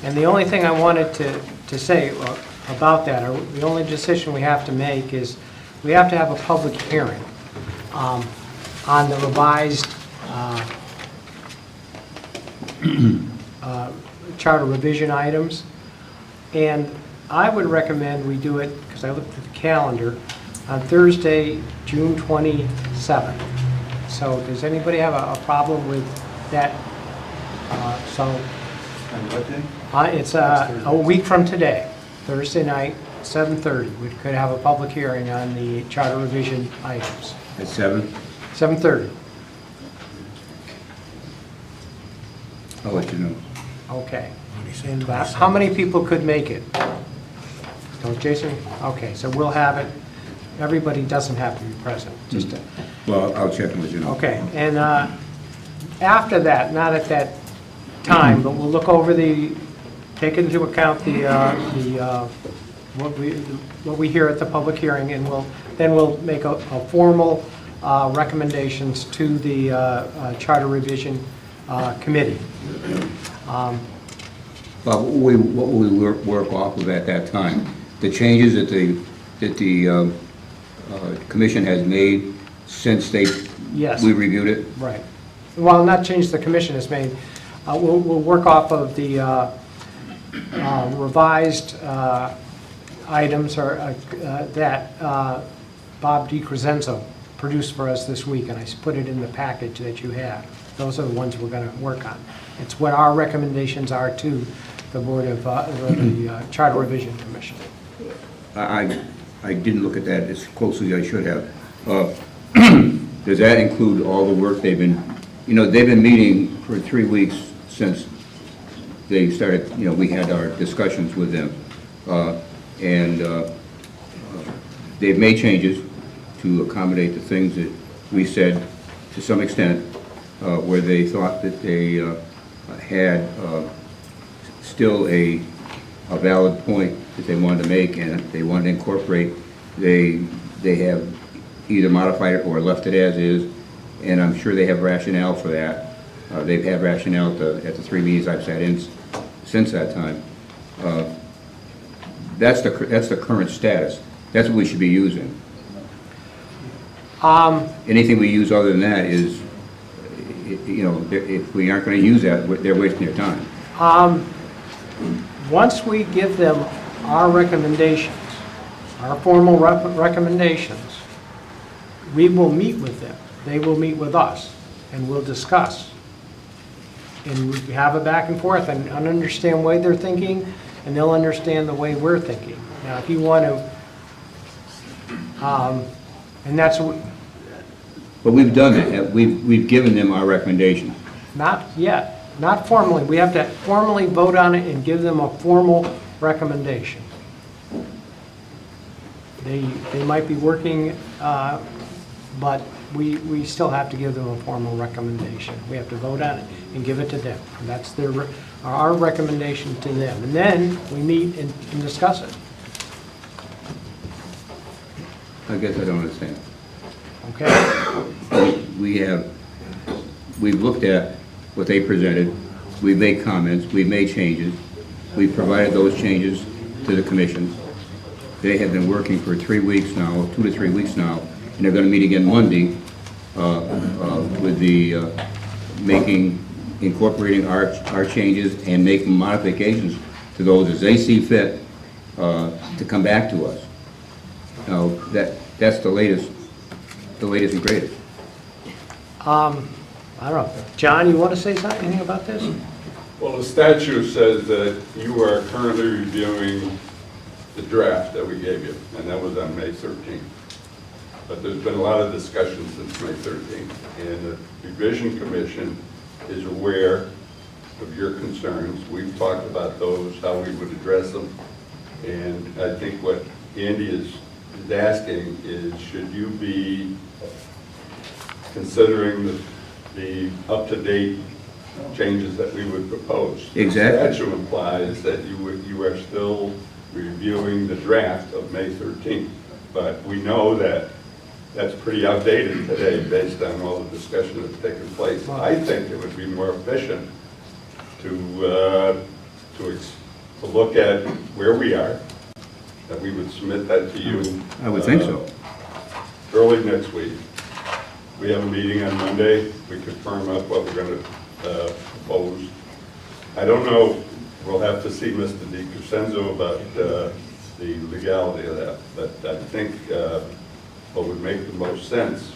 Speaker 4: And the only thing I wanted to say about that, or the only decision we have to make is we have to have a public hearing on the revised charter revision items. And I would recommend we do it, because I looked at the calendar, on Thursday, June 27th. So does anybody have a problem with that? It's a week from today, Thursday night, 7:30. We could have a public hearing on the charter revision items.
Speaker 14: At 7?
Speaker 4: 7:30.
Speaker 14: I'll let you know.
Speaker 4: Okay. And how many people could make it? Don't Jason? Okay, so we'll have it. Everybody doesn't have to be present. Just to,
Speaker 14: Well, I'll check and let you know.
Speaker 4: okay. And after that, not at that time, but we'll look over take into account what we hear at the public hearing, and we'll make a formal recommendations to the Charter Revision Committee.
Speaker 14: But what will we work off of at that time? The changes that the commission has made since
Speaker 4: Yes.
Speaker 14: we reviewed it?
Speaker 4: Right. Well, not change the commission has made. We'll work off of the revised items that Bob DiCrescenzo produced for us this week, and I put it in the package that you have. Those are the ones we're going to work on. It's what our recommendations are to the Board of the Charter Revision Commission.
Speaker 14: I didn't look at that as closely as I should have. Does that include all the work they've been meeting for 3 weeks since they started, we had our discussions with them. And they've made changes to accommodate the things that we said to some extent, where they thought that they had still a valid point that they wanted to make and they wanted to incorporate. They have either modified it or left it as is, and I'm sure they have rationale for that. They've had rationale at the 3 meetings I've sat in since that time. That's the current status. That's what we should be using. Anything we use other than that is, if we aren't going to use that, they're wasting their time.
Speaker 4: Once we give them our recommendations, our formal recommendations, we will meet with them. They will meet with us, and we'll discuss. And we have a back and forth and understand why they're thinking, and they'll understand the way we're thinking. Now, if you want to, and that's what.
Speaker 14: But we've done that. We've given them our recommendations.
Speaker 4: Not yet, not formally. We have to formally vote on it and give them a formal recommendation. They might be working, but we still have to give them a formal recommendation. We have to vote on it and give it to them. And that's our recommendation to them. And then we meet and discuss it.
Speaker 14: I guess I don't understand.
Speaker 4: Okay?
Speaker 14: We've looked at what they presented, we've made comments, we've made changes, we've provided those changes to the commission. They have been working for 3 weeks now, 2 to 3 weeks now, and they're gonna meet again Monday with the incorporating our changes and making modifications to those as they see fit to come back to us. Now, that's the latest and greatest.
Speaker 4: I don't know. John, you want to say anything about this?
Speaker 17: Well, the statute says that you are currently reviewing the draft that we gave you, and that was on May 13th. But there's been a lot of discussion since May 13th, and the Revision Commission is aware of your concerns. We've talked about those, how we would address them, and I think what Andy is asking is, should you be considering the up-to-date changes that we would propose?
Speaker 14: Exactly.
Speaker 17: The statute implies that you are still reviewing the draft of May 13th, but we know that that's pretty outdated today based on all the discussion that's taken place. I think it would be more efficient to look at where we are, that we would submit that to you.
Speaker 14: I would think so.
Speaker 17: Early next week. We have a meeting on Monday. We could firm up what we're going to propose. I don't know, we'll have to see Mr. DiCrescenzo about the legality of that, but I think what would make the most sense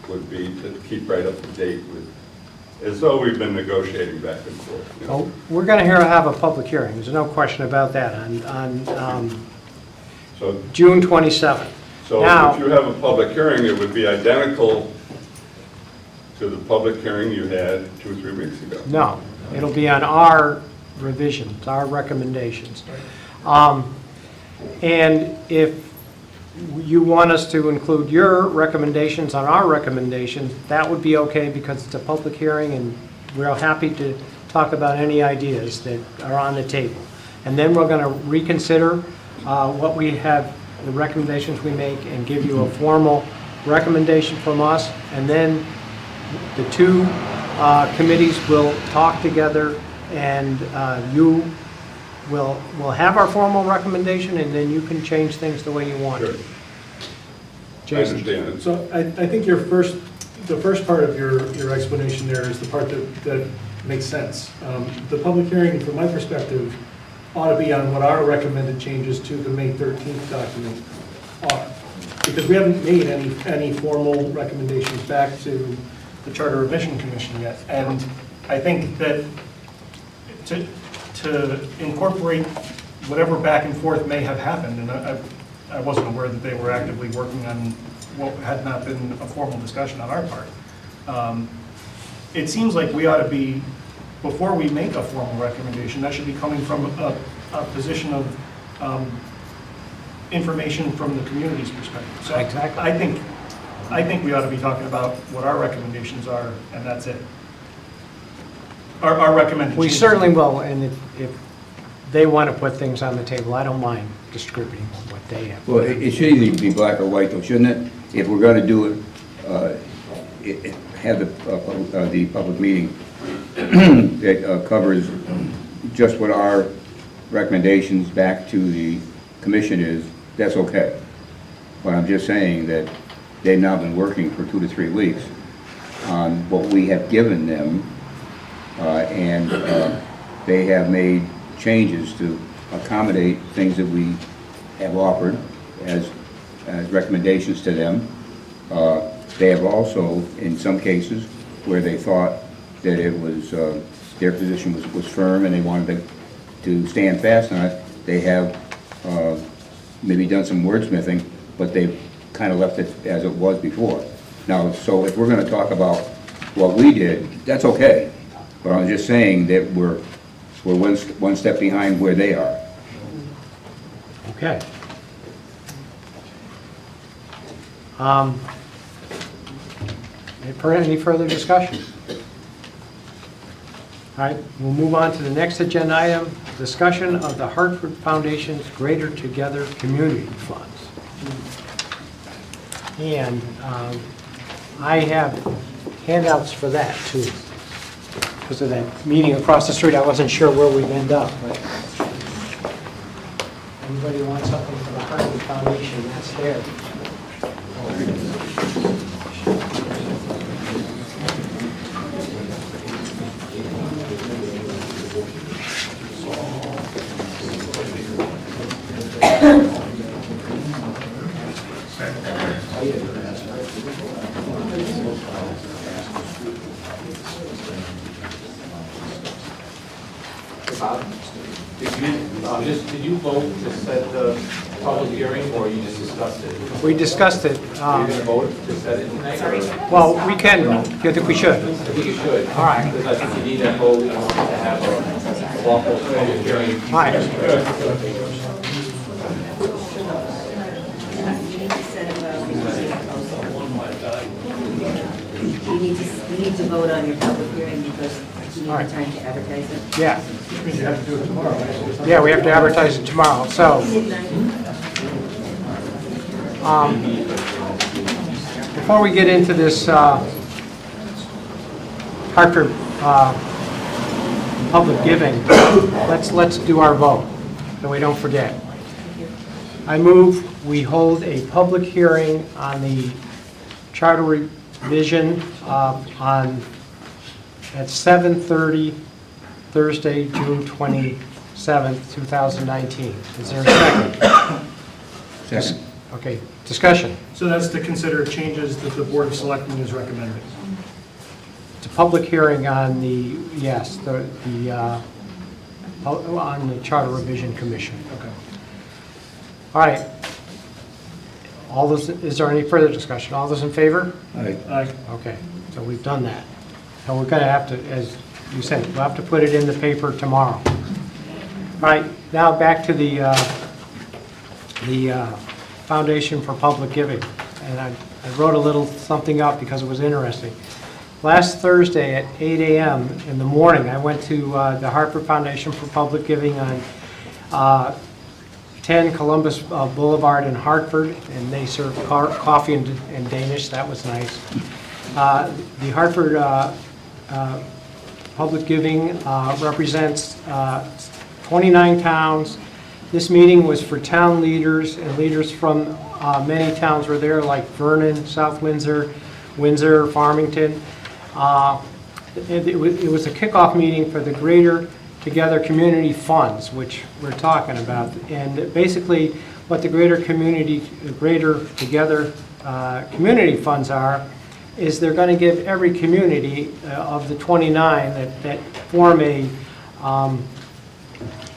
Speaker 17: would be to keep right up to date with, as though we've been negotiating back and forth. You know?
Speaker 4: Well, we're going to have a public hearing, there's no question about that, on
Speaker 17: So,
Speaker 4: June 27th.
Speaker 17: so
Speaker 4: Now,
Speaker 17: if you have a public hearing, it would be identical to the public hearing you had 2 or 3 weeks ago.
Speaker 4: no, it'll be on our revisions, our recommendations. And if you want us to include your recommendations on our recommendations, that would be okay, because it's a public hearing and we're happy to talk about any ideas that are on the table. And then we're going to reconsider what we have, the recommendations we make, and give you a formal recommendation from us. And then the two committees will talk together, and you will have our formal recommendation, and then you can change things the way you want to.
Speaker 17: Sure.
Speaker 4: Jason?
Speaker 17: I understand it.
Speaker 11: So I think the first part of your explanation there is the part that makes sense. The public hearing, from my perspective, ought to be on what our recommended changes to the May 13th document are. Because we haven't made any formal recommendations back to the Charter Revision Commission yet. And I think that to incorporate whatever back and forth may have happened, and I wasn't aware that they were actively working on what had not been a formal discussion on our part. It seems like we ought to be, before we make a formal recommendation, that should be coming from a position of information from the community's perspective. So
Speaker 4: Exactly.
Speaker 11: I think we ought to be talking about what our recommendations are, and that's it. Our recommended
Speaker 4: We
Speaker 11: changes.
Speaker 4: certainly will, and if they want to put things on the table, I don't mind distributing what they have.
Speaker 14: Well, it should either be black or white, though, shouldn't it? If we're going to do it, have the public meeting that covers just what our recommendations back to the commission is, that's okay. But I'm just saying that they've now been working for 2 to 3 weeks on what we have given them, and they have made changes to accommodate things that we have offered as recommendations to them. They have also, in some cases, where they thought that it was, their position was firm and they wanted to stand fast on it, they have maybe done some wordsmithing, but they've kind of left it as it was before. Now, so if we're going to talk about what we did, that's okay. But I'm just saying that we're one step behind where they are.
Speaker 4: Okay. Any further discussion? All right, we'll move on to the next agenda item, discussion of the Hartford Foundation's Greater Together Community Funds. And I have handouts for that too. Because of that meeting across the street, I wasn't sure where we'd end up, but anybody want something for the Harvard Foundation, that's there.
Speaker 8: Bob, did you vote to set the public hearing, or you just discussed it?
Speaker 4: We discussed it.
Speaker 8: You're going to vote to set it tonight?
Speaker 4: Well, we can, I think we should.
Speaker 8: I think you should.
Speaker 4: All right.
Speaker 8: Because I think you need a vote to have a lawful public hearing.
Speaker 4: All right.
Speaker 7: You need to vote on your public hearing because you need the time to advertise it.
Speaker 4: Yeah.
Speaker 11: You have to do it tomorrow, right?
Speaker 4: Yeah, we have to advertise it tomorrow, so. Before we get into this Hartford public giving, let's do our vote, so we don't forget. I move we hold a public hearing on the charter revision at 7:30 Thursday, June 27th, 2019. Is there a second?
Speaker 14: Second.
Speaker 4: Okay, discussion.
Speaker 11: So that's to consider changes that the Board of Selectmen is recommending.
Speaker 4: It's a public hearing on the, yes, on the Charter Revision Commission.
Speaker 11: Okay.
Speaker 4: All right. All those, is there any further discussion? All those in favor?
Speaker 11: Aye.
Speaker 4: Okay, so we've done that. And we're going to have to, as you said, we'll have to put it in the paper tomorrow. All right, now back to the Foundation for Public Giving. And I wrote a little something up because it was interesting. Last Thursday at 8 a.m. in the morning, I went to the Hartford Foundation for Public Giving on 10 Columbus Boulevard in Hartford, and they serve coffee in Danish. That was nice. The Hartford Public Giving represents 29 towns. This meeting was for town leaders, and leaders from many towns were there, like Vernon, South Windsor, Windsor, Farmington. It was a kickoff meeting for the Greater Together Community Funds, which we're talking about. And basically, what the Greater Together Community Funds are, is they're going to give every community of the 29 that form a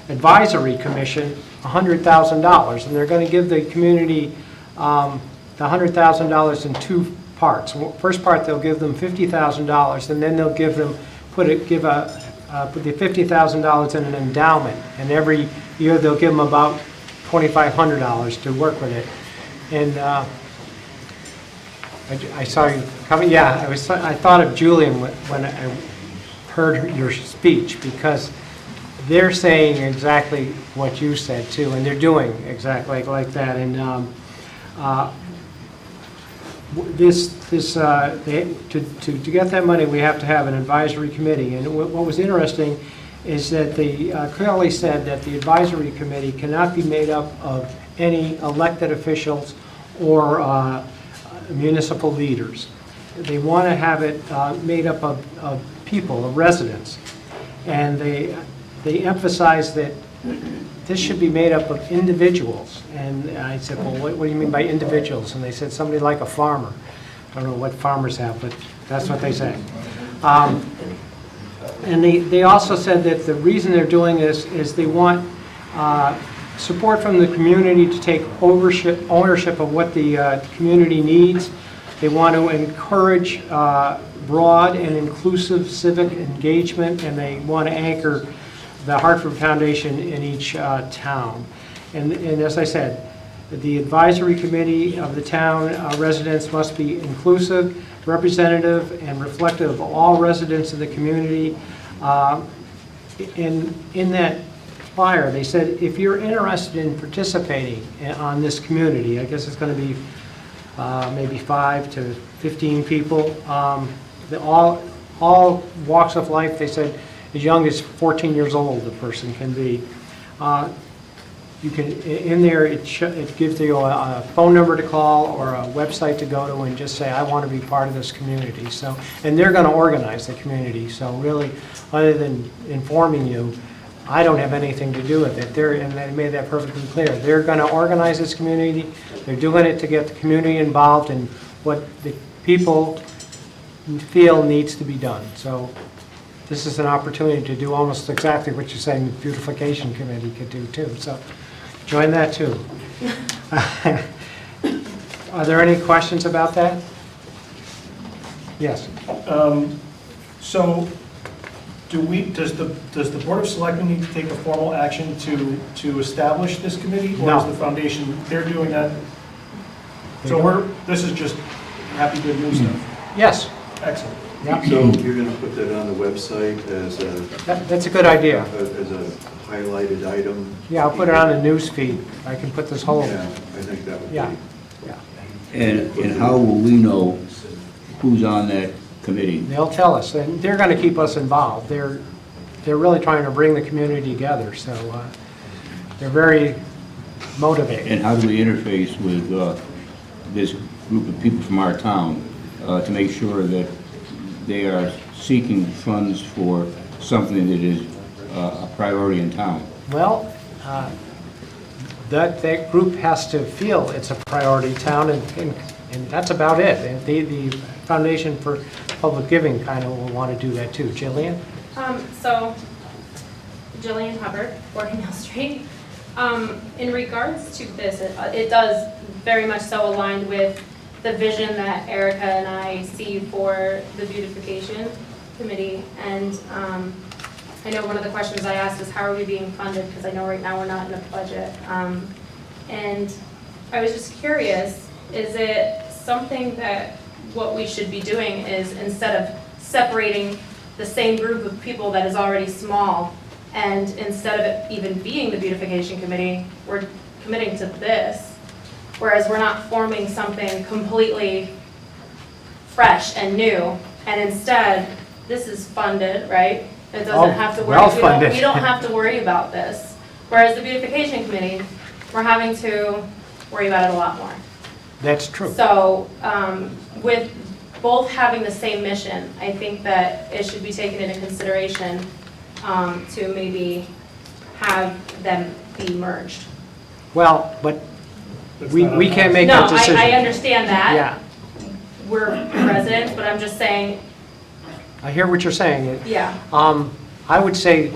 Speaker 4: advisory commission $100,000, and they're going to give the community the $100,000 in two parts. First part, they'll give them $50,000, and then they'll give them put the $50,000 in an endowment, and every year they'll give them about $2,500 to work with it. And I saw you coming. Yeah, I thought of Julian when I heard your speech, because they're saying exactly what you said too, and they're doing exactly like that. And to get that money, we have to have an advisory committee. And what was interesting is that they clearly said that the advisory committee cannot be made up of any elected officials or municipal leaders. They want to have it made up of people, of residents. And they emphasize that this should be made up of individuals. And I said, well, what do you mean by individuals? And they said, somebody like a farmer. I don't know what farmers have, but that's what they say. And they also said that the reason they're doing this is they want support from the community to take ownership of what the community needs. They want to encourage broad and inclusive civic engagement, and they want to anchor the Hartford Foundation in each town. And as I said, the advisory committee of the town residents must be inclusive, representative, and reflective of all residents of the community. In that flyer, they said, if you're interested in participating on this community, I guess it's going to be maybe 5 to 15 people. All walks of life, they said, as young as 14 years old the person can be. You can, in there, it gives you a phone number to call or a website to go to and just say, I want to be part of this community. So, and they're going to organize the community. So really, other than informing you, I don't have anything to do with it. And they made that perfectly clear. They're going to organize this community. They're doing it to get the community involved in what the people feel needs to be done. So this is an opportunity to do almost exactly what you're saying the beautification committee could do too. So join that too. Are there any questions about that? Yes.
Speaker 11: So does the Board of Selectmen need to take a formal action to establish this committee? Or
Speaker 4: No.
Speaker 11: is the foundation, they're doing that? So this is just happy, good news stuff?
Speaker 4: Yes.
Speaker 11: Excellent.
Speaker 4: Yep.
Speaker 15: So you're going to put that on the website as
Speaker 4: That's a good idea.
Speaker 15: as a highlighted item?
Speaker 4: Yeah, I'll put it on the news feed. I can put this whole,
Speaker 15: Yeah, I think that would be.
Speaker 4: yeah.
Speaker 14: And how will we know who's on that committee?
Speaker 4: They'll tell us, and they're going to keep us involved. They're really trying to bring the community together, so they're very motivated.
Speaker 14: And how do we interface with this group of people from our town to make sure that they are seeking funds for something that is a priority in town?
Speaker 4: Well, that group has to feel it's a priority town, and that's about it. And the Foundation for Public Giving kind of will want to do that too. Jillian?
Speaker 16: So, Jillian Hubbard, 40 Mill Street. In regards to this, it does very much so align with the vision that Erica and I see for the beautification committee. And I know one of the questions I asked is how are we being funded, because I know right now we're not in a budget. And I was just curious, is it something that what we should be doing is instead of separating the same group of people that is already small, and instead of it even being the beautification committee, we're committing to this, whereas we're not forming something completely fresh and new, and instead, this is funded, right? It doesn't have to worry,
Speaker 4: well-funded.
Speaker 16: we don't have to worry about this. Whereas the beautification committee, we're having to worry about it a lot more.
Speaker 4: That's true.
Speaker 16: So with both having the same mission, I think that it should be taken into consideration to maybe have them be merged.
Speaker 4: Well, but we can't make that decision.
Speaker 16: No, I understand that.
Speaker 4: Yeah,
Speaker 16: We're residents, but I'm just saying,
Speaker 4: I hear what you're saying.
Speaker 16: yeah.
Speaker 4: I would say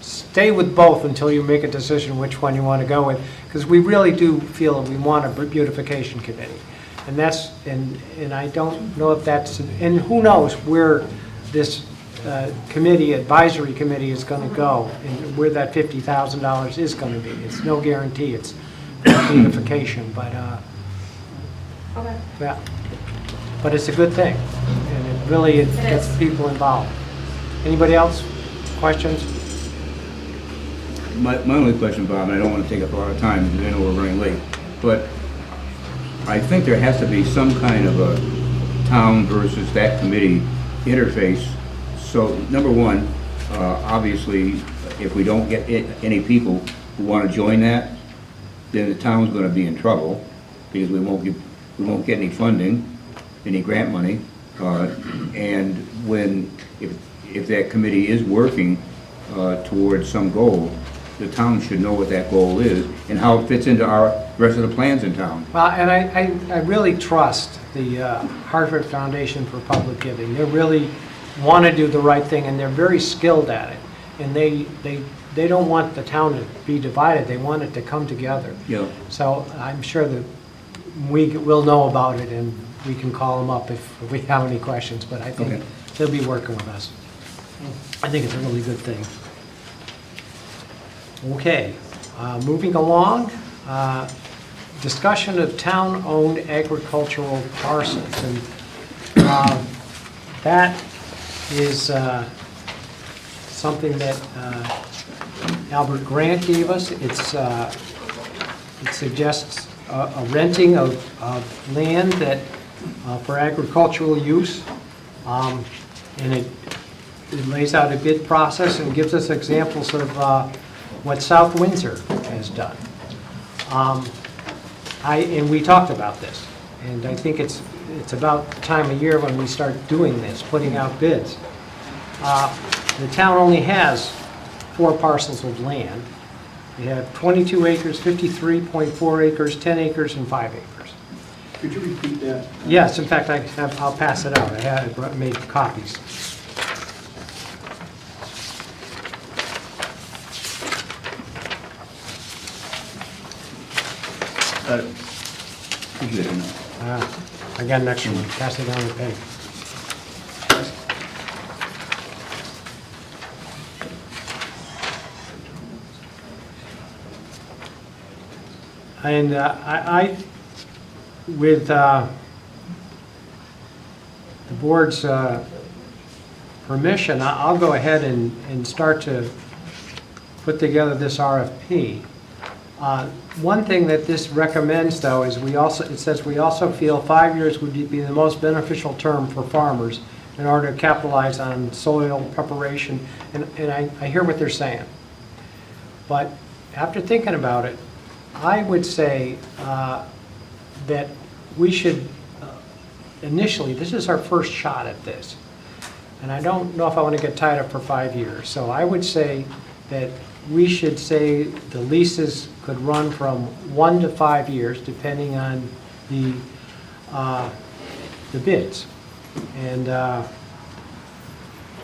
Speaker 4: stay with both until you make a decision which one you want to go with, because we really do feel that we want a beautification committee. And that's, and I don't know if that's, and who knows where this advisory committee is going to go, and where that $50,000 is going to be. It's no guarantee it's beautification, but
Speaker 16: Okay.
Speaker 4: yeah. But it's a good thing, and it really gets people involved. Anybody else? Questions?
Speaker 14: My only question, Bob, and I don't want to take up a lot of time because I know we're running late, but I think there has to be some kind of a town versus that committee interface. So, number one, obviously, if we don't get any people who want to join that, then the town's going to be in trouble because we won't get any funding, any grant money. And if that committee is working towards some goal, the town should know what that goal is and how it fits into our rest of the plans in town.
Speaker 4: Well, and I really trust the Hartford Foundation for Public Giving. They really want to do the right thing, and they're very skilled at it. And they don't want the town to be divided. They want it to come together.
Speaker 14: Yeah.
Speaker 4: So I'm sure that we will know about it, and we can call them up if we have any questions. But I think
Speaker 14: Okay.
Speaker 4: they'll be working with us. I think it's a really good thing. Okay, moving along, discussion of town-owned agricultural parcels. And that is something that Albert Grant gave us. It suggests a renting of land that, for agricultural use. And it lays out a bid process and gives us examples of what South Windsor has done. And we talked about this, and I think it's about the time of year when we start doing this, putting out bids. The town only has 4 parcels of land. We have 22 acres, 53.4 acres, 10 acres, and 5 acres.
Speaker 11: Could you repeat that?
Speaker 4: Yes, in fact, I'll pass it out. I made copies. I got an extra one. Pass it down the page. And I with the board's permission, I'll go ahead and start to put together this RFP. One thing that this recommends, though, is it says we also feel 5 years would be the most beneficial term for farmers in order to capitalize on soil preparation, and I hear what they're saying. But after thinking about it, I would say that we should, initially, this is our first shot at this, and I don't know if I want to get tied up for 5 years, so I would say that we should say the leases could run from 1 to 5 years, depending on the bids. And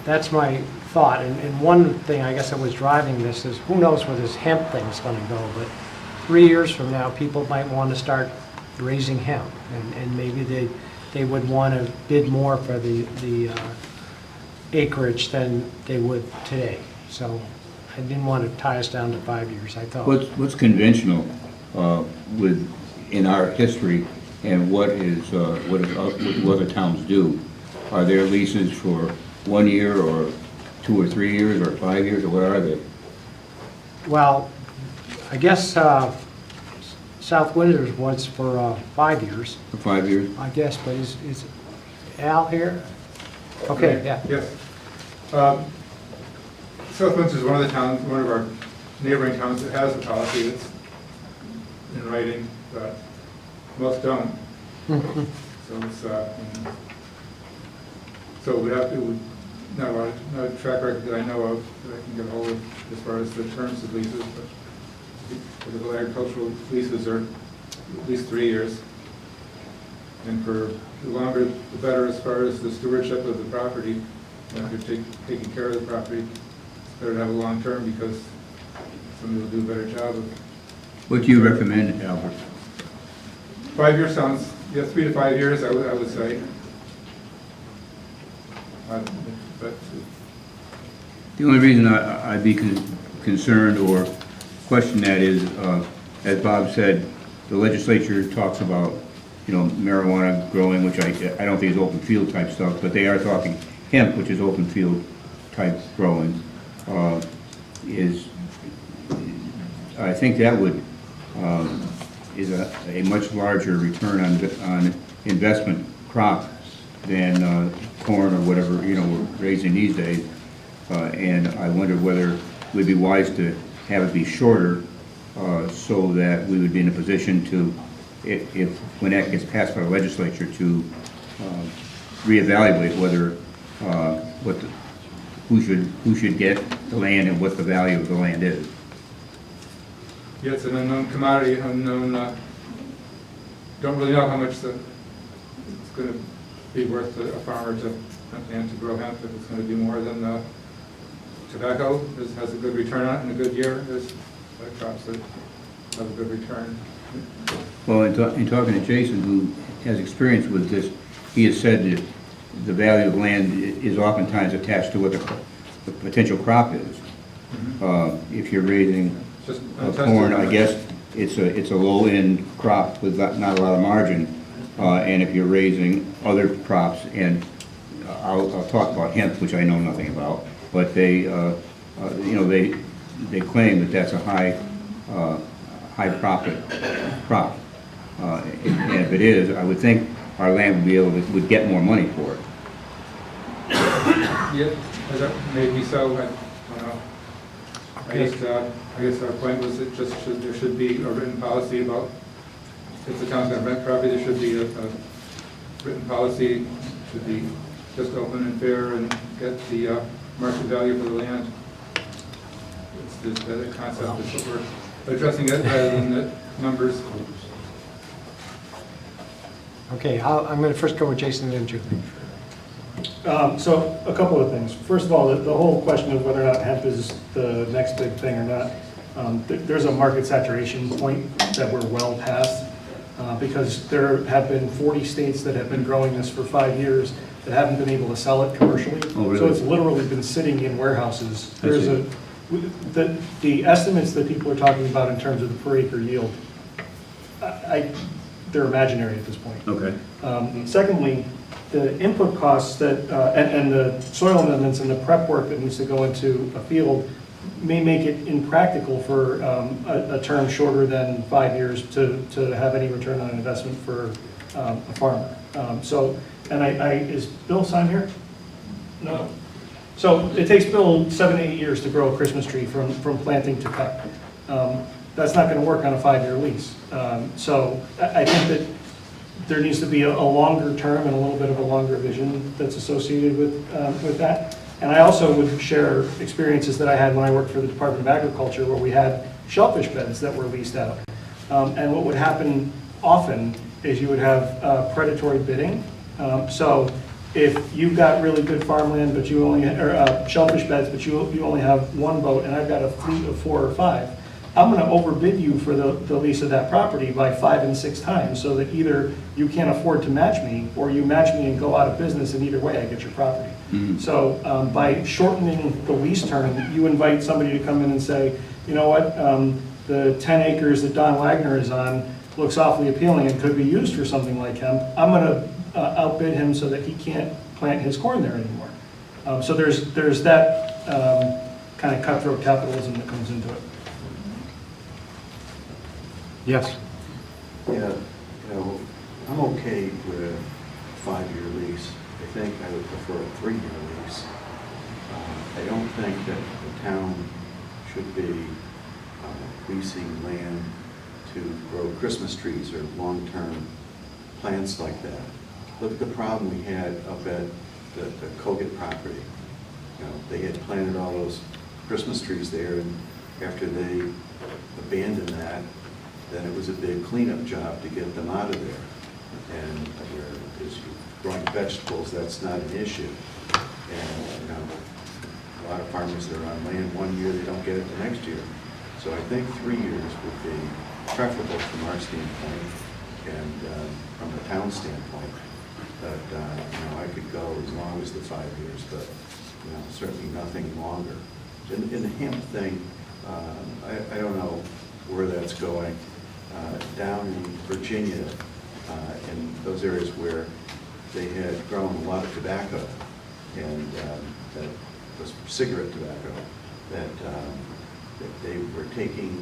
Speaker 4: that's my thought. And one thing I guess that was driving this is, who knows where this hemp thing's going to go, but 3 years from now, people might want to start raising hemp, and maybe they would want to bid more for the acreage than they would today. So I didn't want to tie us down to 5 years, I thought.
Speaker 14: What's conventional in our history, and what other towns do? Are there leases for 1 year, or 2 or 3 years, or 5 years, or what are they?
Speaker 4: Well, I guess South Windsor's was for 5 years.
Speaker 14: For 5 years?
Speaker 4: I guess, but is Al here? Okay, yeah.
Speaker 18: Yes. South Windsor is one of our neighboring towns that has a policy that's in writing, but most don't. So it's, so we have to, not a track record that I know of that I can get a hold of as far as the terms of leases, but typical agricultural leases are at least 3 years. And for the longer, the better as far as the stewardship of the property. If you're taking care of the property, it's better to have a long term because somebody will do a better job of.
Speaker 14: What do you recommend, Albert?
Speaker 18: 5 years sounds, yeah, 3 to 5 years, I would say. But
Speaker 14: The only reason I'd be concerned or question that is, as Bob said, the legislature talks about, marijuana growing, which I don't think is open field type stuff, but they are talking hemp, which is open field type growing. I think that would is a much larger return on investment crop than corn or whatever we're raising these days. And I wonder whether it would be wise to have it be shorter so that we would be in a position to, when that gets passed by the legislature, to reevaluate whether who should get the land and what the value of the land is.
Speaker 18: yeah, it's an unknown commodity, don't really know how much it's going to be worth to a farmer to grow hemp, if it's going to be more than tobacco. Has a good return on it in a good year. There's crops that have a good return.
Speaker 14: Well, in talking to Jason, who has experience with this, he has said that the value of land is oftentimes attached to what the potential crop is. If you're raising corn, I guess it's a low-end crop with not a lot of margin. And if you're raising other crops, and I'll talk about hemp, which I know nothing about, but they claim that that's a high profit crop. And if it is, I would think our land would get more money for it.
Speaker 18: Yeah, that may be so, I don't know. I guess our point was that there should be a written policy about, if the town's gonna rent property, there should be a written policy, should be just open and fair and get the market value for the land. It's the concept is what we're addressing it rather than the numbers.
Speaker 4: Okay, I'm going to first go with Jason and then Julie.
Speaker 11: So a couple of things. First of all, the whole question of whether or not hemp is the next big thing or not, there's a market saturation point that we're well past because there have been 40 states that have been growing this for 5 years that haven't been able to sell it commercially.
Speaker 14: Oh, really?
Speaker 11: So it's literally been sitting in warehouses.
Speaker 14: I
Speaker 11: There's
Speaker 14: see.
Speaker 11: the estimates that people are talking about in terms of the per acre yield, they're imaginary at this point.
Speaker 14: Okay.
Speaker 11: Secondly, the input costs that, and the soil amendments and the prep work that needs to go into a field may make it impractical for a term shorter than 5 years to have any return on investment for a farmer. Is Bill Sign here? No. So it takes Bill 7 to 8 years to grow a Christmas tree from planting to cut. That's not going to work on a 5-year lease. So I think that there needs to be a longer term and a little bit of a longer vision that's associated with that. And I also would share experiences that I had when I worked for the Department of Agriculture where we had shellfish beds that were leased out. And what would happen often is you would have predatory bidding. So if you've got really good farmland, but you only, or shellfish beds, but you only have one boat and I've got a fleet of 4 or 5, I'm going to overbid you for the lease of that property by 5 and 6 times so that either you can't afford to match me or you match me and go out of business, and either way I get your property.
Speaker 14: Mm-hmm.
Speaker 11: So by shortening the lease term, you invite somebody to come in and say, you know what, the 10 acres that Don Wagner is on looks awfully appealing and could be used for something like hemp. I'm going to outbid him so that he can't plant his corn there anymore. So there's that kind of cutthroat capitalism that comes into it.
Speaker 4: Yes.
Speaker 15: Yeah, I'm okay with a 5-year lease. I think I would prefer a 3-year lease. I don't think that the town should be leasing land to grow Christmas trees or long-term plants like that. Look at the problem we had up at the Kogut property. They had planted all those Christmas trees there, and after they abandoned that, then it was a big cleanup job to get them out of there. And where is growing vegetables, that's not an issue. And a lot of farmers that are on land 1 year, they don't get it the next year. So I think 3 years would be preferable from our standpoint and from the town standpoint. But I could go as long as the 5 years, but certainly nothing longer. In the hemp thing, I don't know where that's going. Down in Virginia, in those areas where they had grown a lot of tobacco, and that was cigarette tobacco, that they were taking,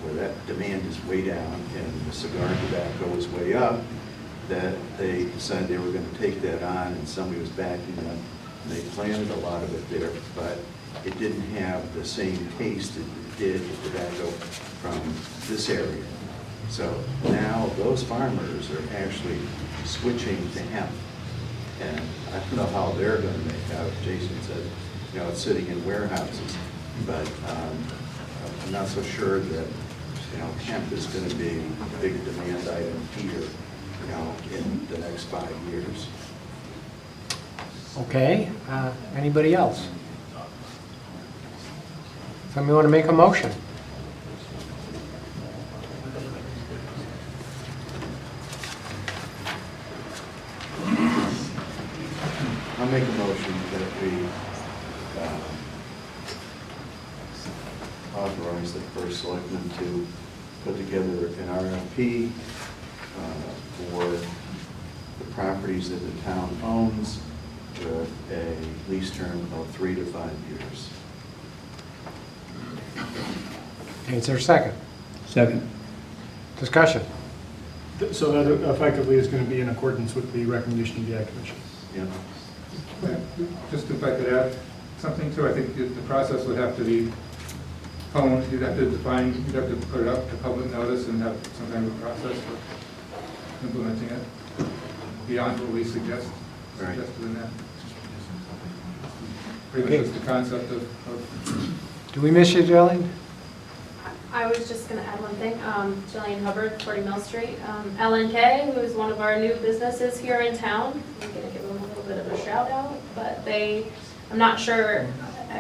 Speaker 15: where that demand is way down and the cigar tobacco is way up, that they decided they were going to take that on, and somebody was backing them, and they planted a lot of it there, but it didn't have the same taste that it did with tobacco from this area. So now those farmers are actually switching to hemp. And I don't know how they're going to make out. Jason said, it's sitting in warehouses. But I'm not so sure that, hemp is going to be a big demand item here, in the next 5 years.
Speaker 4: Okay, anybody else? Somebody want to make a motion?
Speaker 15: I'll make a motion that we authorize the first selectman to put together an RFP for the properties that the town owns with a lease term of 3 to 5 years.
Speaker 4: Okay, is there a second?
Speaker 14: Second.
Speaker 4: Discussion.
Speaker 11: So that effectively is going to be in accordance with the recommendation of the Ag Commission.
Speaker 18: Just if I could add something too, I think the process would have to be honed. You'd have to define, you'd have to put it up to public notice and have some kind of process for implementing it beyond what we suggested in that. Pretty much just the concept of
Speaker 4: Do we miss you, Jillian?
Speaker 16: I was just going to add one thing. Jillian Hubbard, 40 Mill Street. LNK, who is one of our new businesses here in town. I'm going to give them a little bit of a shout out, but I'm not sure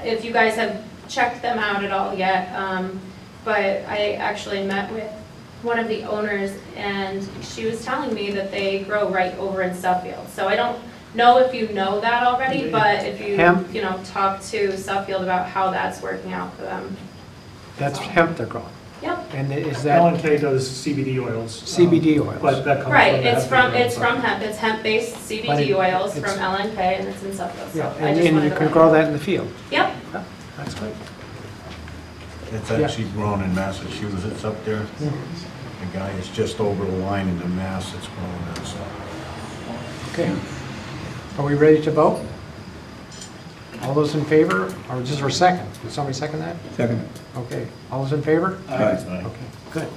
Speaker 16: if you guys have checked them out at all yet, but I actually met with one of the owners, and she was telling me that they grow right over in Suffield. So I don't know if you know that already, but if you talk to Suffield about how that's working out for them.
Speaker 4: That's hemp they're growing.
Speaker 16: Yep.
Speaker 4: And is that
Speaker 11: L&K does CBD oils.
Speaker 4: CBD oils?
Speaker 11: But that comes
Speaker 16: Right,
Speaker 11: from
Speaker 16: it's from hemp. It's hemp-based CBD oils from LNK, and it's in Suffield. So
Speaker 4: Yeah,
Speaker 16: I just
Speaker 4: and
Speaker 16: wanted
Speaker 4: you
Speaker 16: to
Speaker 4: can
Speaker 16: let
Speaker 4: grow
Speaker 16: know.
Speaker 4: that in the field.
Speaker 16: Yep.
Speaker 4: Yeah, that's great.
Speaker 9: It's actually grown in Massachusetts up there. The guy is just over the line into Mass that's growing that stuff.
Speaker 4: Okay. Are we ready to vote? All those in favor, or just for a second? Did somebody second that?
Speaker 14: Second.
Speaker 4: Okay. All those in favor?
Speaker 14: Aye.
Speaker 4: Okay, good.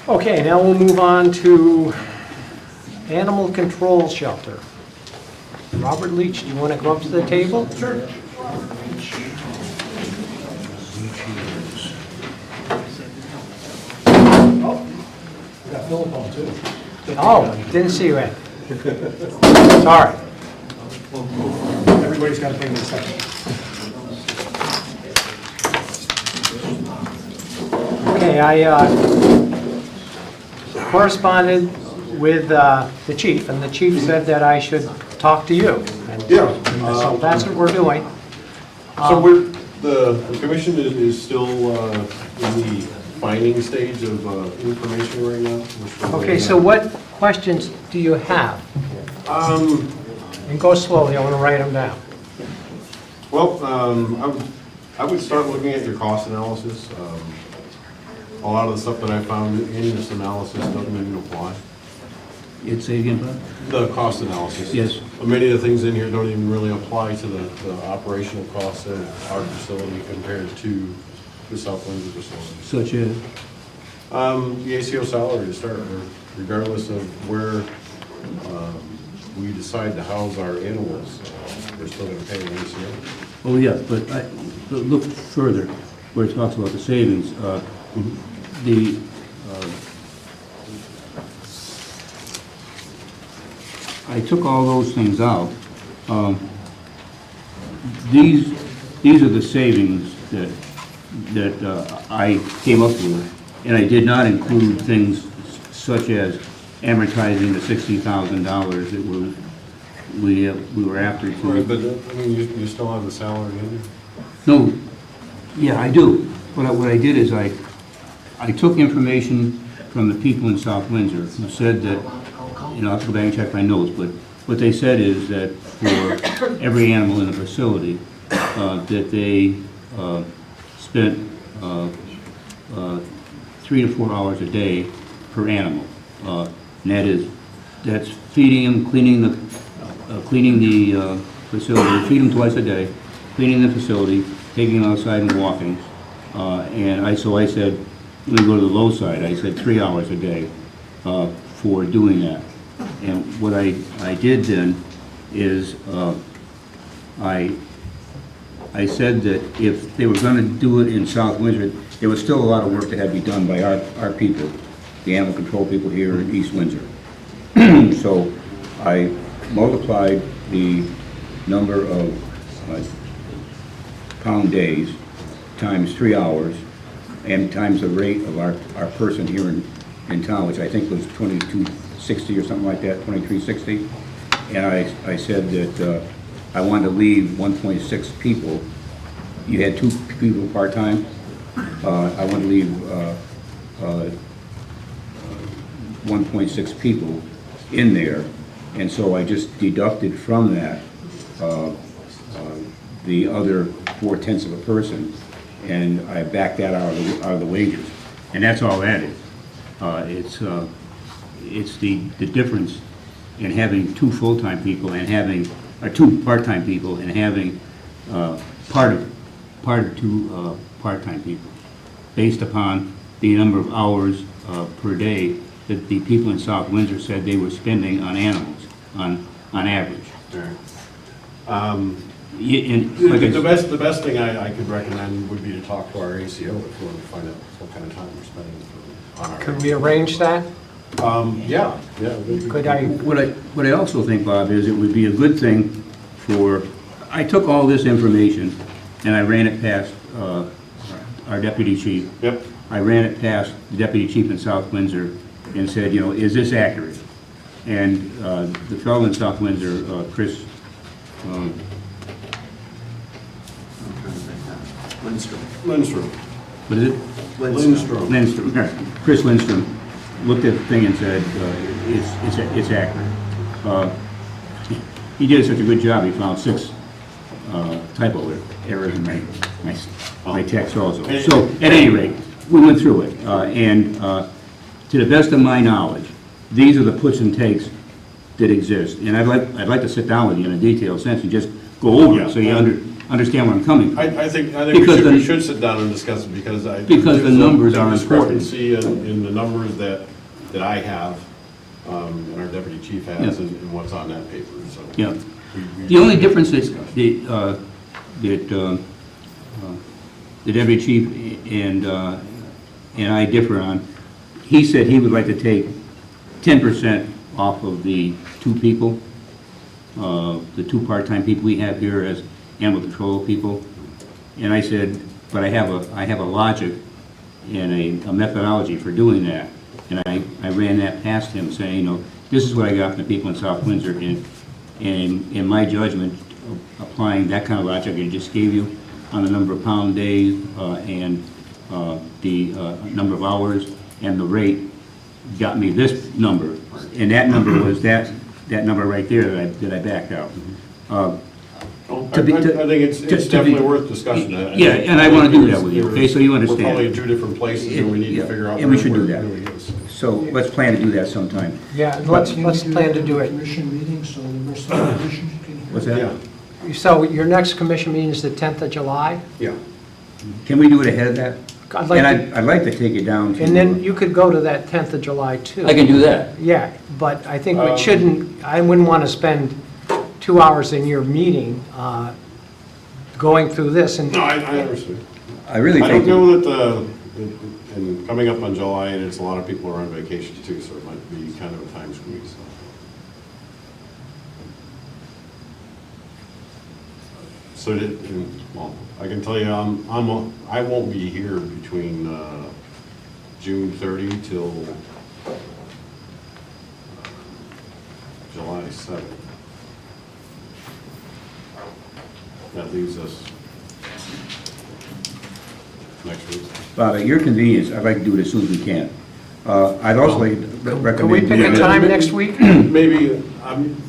Speaker 4: Okay, now we'll move on to Animal Control Shelter. Robert Leach, do you want to go up to the table? Sure.
Speaker 11: Got Philip on too.
Speaker 4: Oh, didn't see you, Ed. Sorry.
Speaker 11: Everybody's got to take a second.
Speaker 4: Okay, I corresponded with the chief, and the chief said that I should talk to you. And so that's what we're doing.
Speaker 19: So the commission is still in the finding stage of information right now.
Speaker 4: Okay, so what questions do you have? And go slowly, I want to write them down.
Speaker 19: Well, I would start looking at your cost analysis. A lot of the stuff that I found in this analysis doesn't even apply.
Speaker 14: It's say again, Bob?
Speaker 19: The cost analysis.
Speaker 14: Yes.
Speaker 19: Many of the things in here don't even really apply to the operational costs of our facility compared to the South Windsor facility.
Speaker 14: Such as?
Speaker 19: The ACO salary to start with, regardless of where we decide to house our animals, we're still going to pay an ACO.
Speaker 14: Oh, yeah, but look further, where it talks about the savings. I took all those things out. These are the savings that I came up with, and I did not include things such as amortizing the $60,000 that we were after.
Speaker 19: Right, but I mean, you still have the salary in there?
Speaker 14: No, yeah, I do. What I did is I took information from the people in South Windsor who said that, I'll have to go back and check my notes, but what they said is that for every animal in the facility, that they spent 3 to 4 hours a day per animal. And that's feeding them, cleaning the facility, feed them twice a day, cleaning the facility, taking them outside and walking. So I said, let me go to the low side, I said 3 hours a day for doing that. And what I did then is I said that if they were going to do it in South Windsor, there was still a lot of work that had to be done by our people, the animal control people here in East Windsor. So I multiplied the number of pound days times 3 hours and times the rate of our person here in town, which I think was $22.60 or something like that, $23.60. And I said that I wanted to leave 1.6 people. You had 2 people part-time. I want to leave 1.6 people in there. And so I just deducted from that the other 4/10 of a person, and I backed that out of the wages. And that's all that is. It's the difference in having two full-time people and having, or two part-time people and having part of two part-time people, based upon the number of hours per day that the people in South Windsor said they were spending on animals, on average.
Speaker 19: The best thing I could recommend would be to talk to our ACO if we want to find out what kind of time we're spending on our.
Speaker 4: Could we arrange that?
Speaker 19: Yeah.
Speaker 4: Could I?
Speaker 14: What I also think, Bob, is it would be a good thing for, I took all this information and I ran it past our deputy chief.
Speaker 19: Yep.
Speaker 14: I ran it past the deputy chief in South Windsor and said, you know, is this accurate? And the fellow in South Windsor, Chris,
Speaker 19: Lindstrom.
Speaker 14: what is it? Lindstrom. Chris Lindstrom looked at the thing and said, it's accurate. He did such a good job, he found 6 typo errors in my text also. So, at any rate, we went through it, and to the best of my knowledge, these are the puts and takes that exist. And I'd like to sit down with you in a detailed sense and just go over it so you understand where I'm coming from.
Speaker 19: I think we should sit down and discuss it because
Speaker 14: the numbers are important.
Speaker 19: Discrepancy in the numbers that I have and our deputy chief has and what's on that paper. So
Speaker 14: yeah. The only difference is that the deputy chief and I differ on. He said he would like to take 10% off of the 2 people, the 2 part-time people we have here as animal control people. And I said, but I have a logic and a methodology for doing that. And I ran that past him saying, you know, this is what I got from the people in South Windsor, and in my judgment, applying that kind of logic I just gave you on the number of pound days and the number of hours and the rate got me this number. And that number was that number right there that I backed out.
Speaker 19: I think it's definitely worth discussing that.
Speaker 14: Yeah, and I want to do that with you, okay, so you understand.
Speaker 19: We're probably in 2 different places and we need to figure out
Speaker 14: and we should
Speaker 19: where
Speaker 14: do that.
Speaker 19: it really is.
Speaker 14: So let's plan to do that sometime.
Speaker 4: Yeah, let's plan to do it.
Speaker 1: Commission meeting, so the rest of the commission can.
Speaker 14: What's that?
Speaker 19: Yeah.
Speaker 4: So your next commission meeting is the 10th of July?
Speaker 19: Yeah.
Speaker 14: Can we do it ahead of that?
Speaker 4: I'd
Speaker 14: like to take it down to.
Speaker 4: And then you could go to that 10th of July too.
Speaker 14: I can do that.
Speaker 4: Yeah, but I think we shouldn't, I wouldn't want to spend 2 hours in your meeting going through this and.
Speaker 19: No, I understand.
Speaker 14: I really think.
Speaker 19: I don't know that and coming up on July, and it's a lot of people are on vacation too, so it might be kind of a time squeeze. So well, I can tell you, I won't be here between June 30 till July 7th. That leaves us next week.
Speaker 14: Bob, at your convenience, I'd like to do it as soon as we can. I'd also like to recommend.
Speaker 4: Can we pick a time next week?
Speaker 19: Maybe,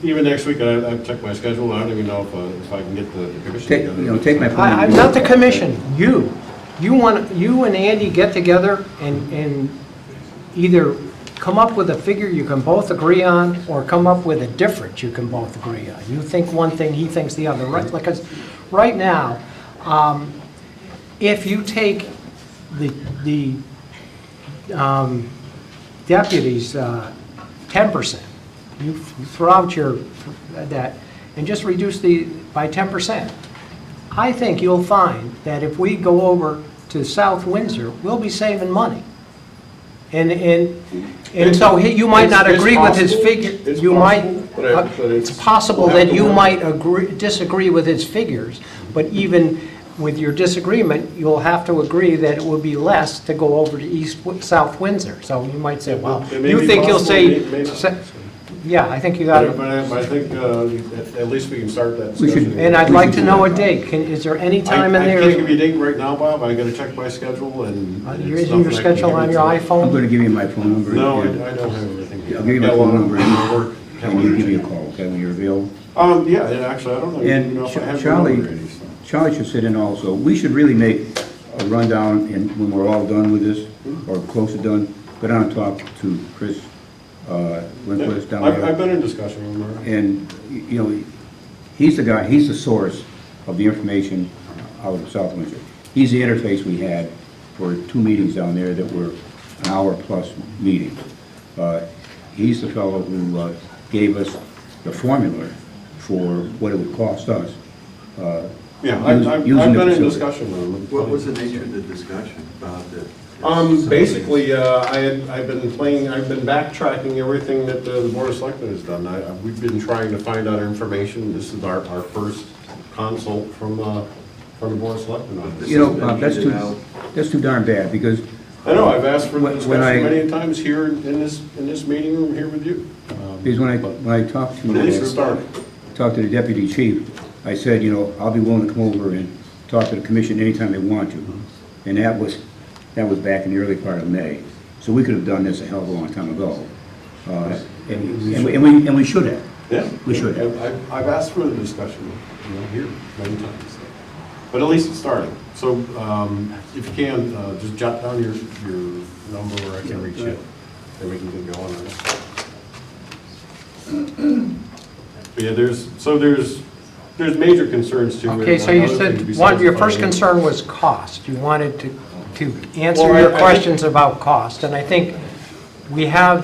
Speaker 19: even next week, I've checked my schedule, I don't even know if I can get the commission together.
Speaker 14: Take my phone.
Speaker 4: Not the commission, you. You and Andy get together and either come up with a figure you can both agree on, or come up with a difference you can both agree on. You think one thing, he thinks the other, right? Because right now, if you take the deputies 10%, you throw out that and just reduce by 10%. I think you'll find that if we go over to South Windsor, we'll be saving money. And so you might not agree with his figure. You might. It's possible that you might disagree with his figures, but even with your disagreement, you'll have to agree that it would be less to go over to South Windsor. So you might say, well, you think you'll say. Yeah, I think you got it.
Speaker 19: But I think at least we can start that discussion.
Speaker 4: And I'd like to know a date. Is there any time in there?
Speaker 19: I can't give you a date right now, Bob. I got to check my schedule and.
Speaker 4: Isn't your schedule on your iPhone?
Speaker 14: I'm going to give you my phone number.
Speaker 19: No, I don't have everything.
Speaker 14: I'll give you my phone number and you give me a call, okay, when you're available.
Speaker 19: Yeah, actually, I don't even know if I have your number already.
Speaker 14: Charlie should sit in also. We should really make a rundown, and when we're all done with this, or close to done, go down and talk to Chris Lindquist down there.
Speaker 19: I've been in discussion with him.
Speaker 14: And, you know, he's the guy, he's the source of the information out of South Windsor. He's the interface we had for 2 meetings down there that were an hour-plus meetings. He's the fellow who gave us the formula for what it would cost us.
Speaker 19: Yeah, I've been in discussion with him.
Speaker 15: What was the nature of the discussion about the?
Speaker 19: Basically, I've been backtracking everything that the Board of Selectmen has done. We've been trying to find out information. This is our first consult from the Board of Selectmen on this.
Speaker 14: You know, that's too darn bad, because
Speaker 19: I know, I've asked for the discussion
Speaker 14: I-
Speaker 19: many times here in this meeting room here with you.
Speaker 14: because when I talked
Speaker 19: But at least it started.
Speaker 14: to the deputy chief, I said, you know, I'll be willing to come over and talk to the commission anytime they want to. And that was back in the early part of May. So we could have done this a hell of a long time ago. And we should have.
Speaker 19: Yeah.
Speaker 14: We should have.
Speaker 19: I've asked for the discussion, you know, here many times. But at least it's starting. So if you can, just jot down your number where I can reach you, and we can get going on it. But yeah, there's major concerns too.
Speaker 4: Okay, so you said, your first concern was cost. You wanted to answer
Speaker 19: Well,
Speaker 4: your
Speaker 19: I
Speaker 4: questions about cost, and I think we have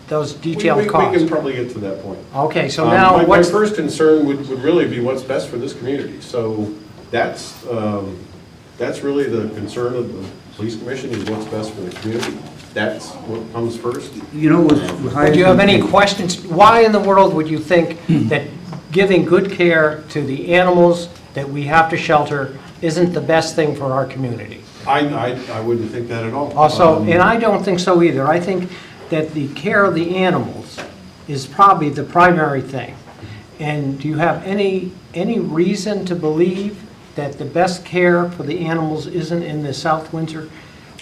Speaker 4: those detailed costs.
Speaker 19: We can probably get to that point.
Speaker 4: Okay, so now
Speaker 19: my
Speaker 4: what's...
Speaker 19: first concern would really be what's best for this community. So that's really the concern of the police commission, is what's best for the community. That's what comes first.
Speaker 14: You know,
Speaker 4: Do you have any questions? Why in the world would you think that giving good care to the animals that we have to shelter isn't the best thing for our community?
Speaker 19: I wouldn't think that at all.
Speaker 4: Also, and I don't think so either. I think that the care of the animals is probably the primary thing. And do you have any reason to believe that the best care for the animals isn't in the South Windsor?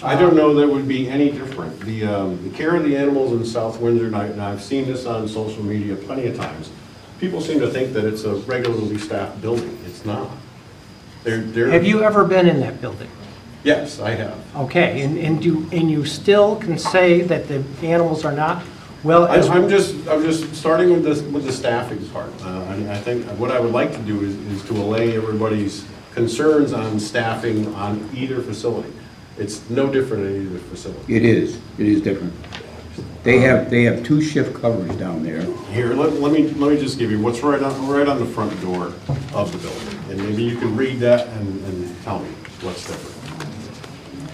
Speaker 19: I don't know that would be any different. The care of the animals in South Windsor, and I've seen this on social media plenty of times, people seem to think that it's a regularly staffed building. It's not.
Speaker 4: Have you ever been in that building?
Speaker 19: Yes, I have.
Speaker 4: Okay, and you still can say that the animals are not well?
Speaker 19: I'm just starting with the staffing part. I think what I would like to do is to allay everybody's concerns on staffing on either facility. It's no different in either facility.
Speaker 14: It is different. They have 2 shift coverage down there.
Speaker 19: Here, let me just give you what's right on the front door of the building, and maybe you can read that and tell me what's different.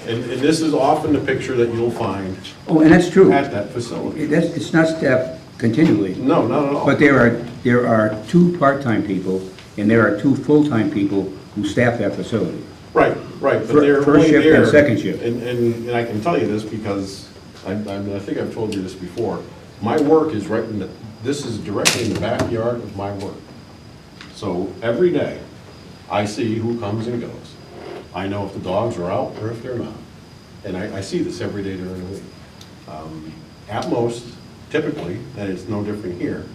Speaker 19: And this is often the picture that you'll find.
Speaker 14: Oh, and that's true.
Speaker 19: At that facility.
Speaker 14: It's not staffed continually.
Speaker 19: No, not at all.
Speaker 14: But there are 2 part-time people, and there are 2 full-time people who staff that facility.
Speaker 19: Right, but they're
Speaker 14: First
Speaker 19: only
Speaker 14: shift
Speaker 19: there.
Speaker 14: and second shift.
Speaker 19: And I can tell you this because I think I've told you this before. My work is this is directly in the backyard of my work. So every day, I see who comes and goes. I know if the dogs are out or if they're not. And I see this every day during the week. At most, typically, and it's no different here,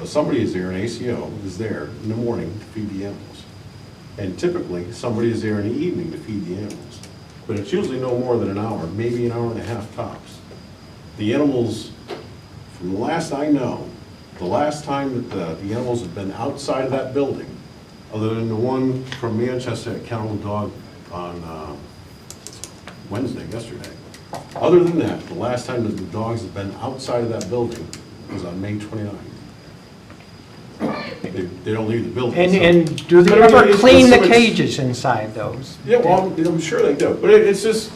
Speaker 19: somebody is there, an ACO is there in the morning to feed the animals. And typically, somebody is there in the evening to feed the animals. But it's usually no more than an hour, maybe an hour and a half tops. The animals, from the last I know, the last time that the animals have been outside of that building, other than the one from Manchester at Kennel and Dog on Wednesday, yesterday. Other than that, the last time that the dogs have been outside of that building was on May 29th. They don't leave the building.
Speaker 4: And do they ever clean the cages inside those?
Speaker 19: Yeah, well, I'm sure they do. But it's just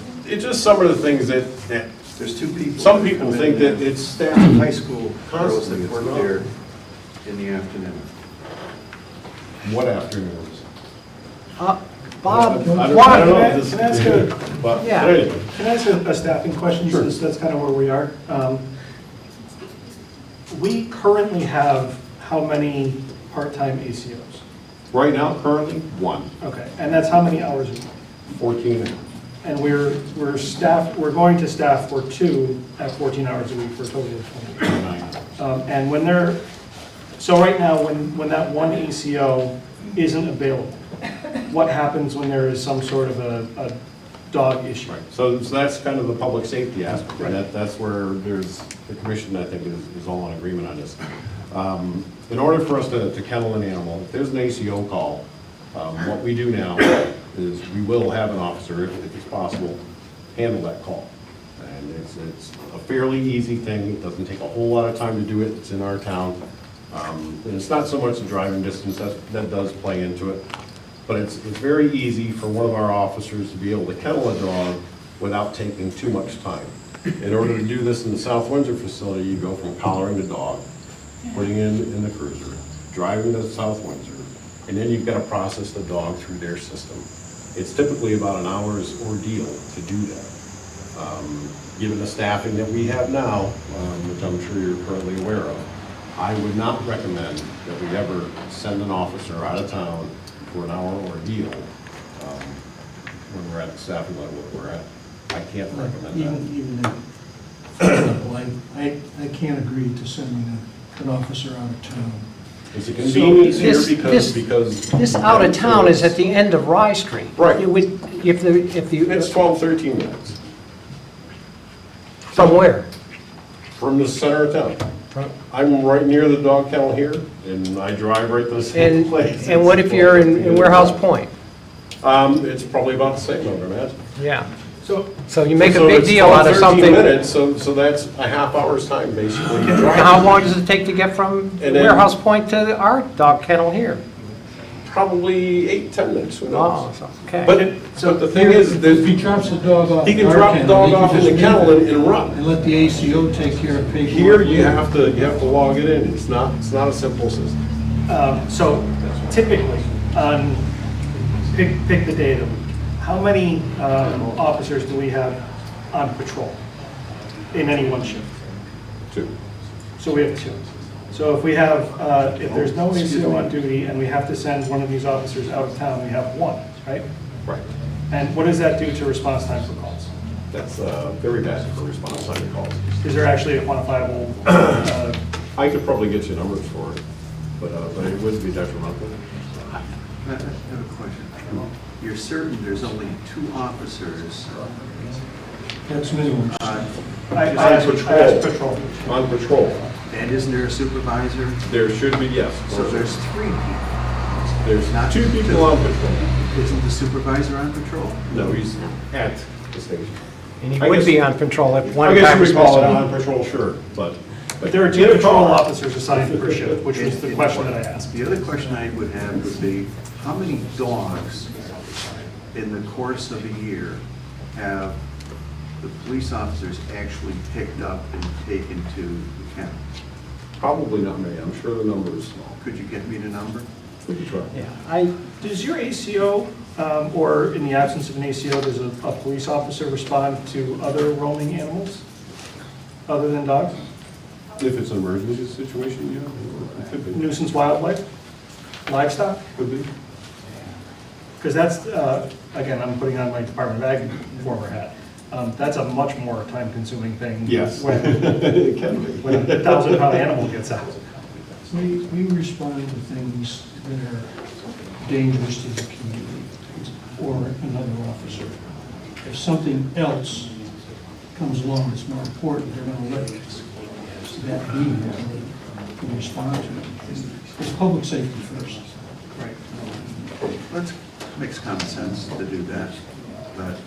Speaker 19: some of the things that
Speaker 15: There's 2 people.
Speaker 19: some people think that it's staffed.
Speaker 15: High school girls that work there in the afternoon.
Speaker 19: What afternoons?
Speaker 4: Bob,
Speaker 19: I don't know
Speaker 4: why?
Speaker 19: if this-
Speaker 11: Can I ask
Speaker 19: but
Speaker 4: Yeah.
Speaker 19: anyway.
Speaker 11: Can I ask a staffing question,
Speaker 19: Sure.
Speaker 11: since that's kind of where we are? We currently have how many part-time ACOs?
Speaker 19: Right now, currently, 1.
Speaker 11: Okay, and that's how many hours a week?
Speaker 19: 14 hours.
Speaker 11: And we're going to staff for 2 at 14 hours a week for a total of 20. And so right now, when that 1 ACO isn't available, what happens when there is some sort of a dog issue.
Speaker 19: Right, so that's kind of the public safety aspect, and that's where there's, the commission, I think, is all in agreement on this. In order for us to kennel an animal, if there's an ACO call, what we do now is we will have an officer, if it's possible, handle that call. And it's a fairly easy thing, it doesn't take a whole lot of time to do it, it's in our town. And it's not so much the driving distance, that does play into it. But it's very easy for one of our officers to be able to kennel a dog without taking too much time. In order to do this in the South Windsor facility, you go from collaring the dog, putting in the cruiser, driving to South Windsor, and then you've got to process the dog through their system. It's typically about an hour's ordeal to do that. Given the staffing that we have now, which I'm sure you're currently aware of, I would not recommend that we ever send an officer out of town for an hour ordeal when we're at the staffing level that we're at. I can't recommend that.
Speaker 20: Even for example, I can't agree to sending an officer out of town.
Speaker 19: It's a convenience here because
Speaker 4: This out of town is at the end of Rye Street.
Speaker 19: Right. It's 12, 13 minutes.
Speaker 4: From where?
Speaker 19: From the center of town. I'm right near the dog kennel here, and I drive right to the same place.
Speaker 4: And what if you're in Warehouse Point?
Speaker 19: It's probably about the same, I would imagine.
Speaker 4: Yeah. So you make a big deal out of
Speaker 19: it's 12, 13
Speaker 4: something.
Speaker 19: minutes, so that's a half hour's time, basically.
Speaker 4: How long does it take to get from
Speaker 19: And then-
Speaker 4: Warehouse Point to our dog kennel here?
Speaker 19: Probably 8, 10 minutes, who knows?
Speaker 4: Oh, okay.
Speaker 19: But the thing is,
Speaker 20: If he drops the dog off.
Speaker 19: he can
Speaker 20: in our
Speaker 19: drop the
Speaker 20: kennel,
Speaker 19: dog
Speaker 20: he can
Speaker 19: off in
Speaker 20: just
Speaker 19: the kennel
Speaker 20: leave it
Speaker 19: and run.
Speaker 20: And let the ACO take care of paperwork.
Speaker 19: Here, you have to log it in. It's not a simple system.
Speaker 11: So typically, pick the day of the week, how many officers do we have on patrol in any one shift?
Speaker 19: 2.
Speaker 11: So we have 2. So if we have, if there's no ACO on duty and we have to send one of these officers out of town, we have 1, right?
Speaker 19: Right.
Speaker 11: And what does that do to response time for calls?
Speaker 19: That's very bad for response time to calls.
Speaker 11: Is there actually a quantifiable?
Speaker 19: I could probably get you numbers for it, but it would be detrimental.
Speaker 15: I have a question. You're certain there's only 2 officers?
Speaker 20: That's minimum.
Speaker 11: I asked patrol.
Speaker 19: On patrol.
Speaker 15: And isn't there a supervisor?
Speaker 19: There should be, yes.
Speaker 15: So there's 3 people.
Speaker 19: There's
Speaker 15: Not
Speaker 19: 2 people on patrol.
Speaker 15: Isn't the supervisor on patrol?
Speaker 19: No, he's at the station.
Speaker 4: And he would be on patrol if one
Speaker 19: I
Speaker 4: guy
Speaker 19: guess
Speaker 4: was
Speaker 19: you would call it
Speaker 4: missing.
Speaker 19: on patrol, sure, but
Speaker 11: There are 2 patrol officers assigned per shift, which was the question that I asked.
Speaker 15: The other question I would have would be, how many dogs in the course of a year have the police officers actually picked up and taken to the kennel?
Speaker 19: probably not many. I'm sure the number is small.
Speaker 15: Could you get me the number?
Speaker 19: We could try.
Speaker 4: Yeah,
Speaker 11: Does your ACO, or in the absence of an ACO, does a police officer respond to other roaming animals other than dogs?
Speaker 19: If it's an emergency situation, yeah, it could be.
Speaker 11: Nuisance wildlife, livestock?
Speaker 19: Could be.
Speaker 11: Because that's, again, I'm putting on my Department of Ag former hat. That's a much more time-consuming thing.
Speaker 19: Yes.
Speaker 11: When
Speaker 19: It can be.
Speaker 11: when a 1,000-pound animal gets out.
Speaker 20: We respond to things that are dangerous to the community or another officer. If something else comes along that's more important, they're going to let that be there to respond to it. It's public safety first.
Speaker 15: That makes common sense to do that, but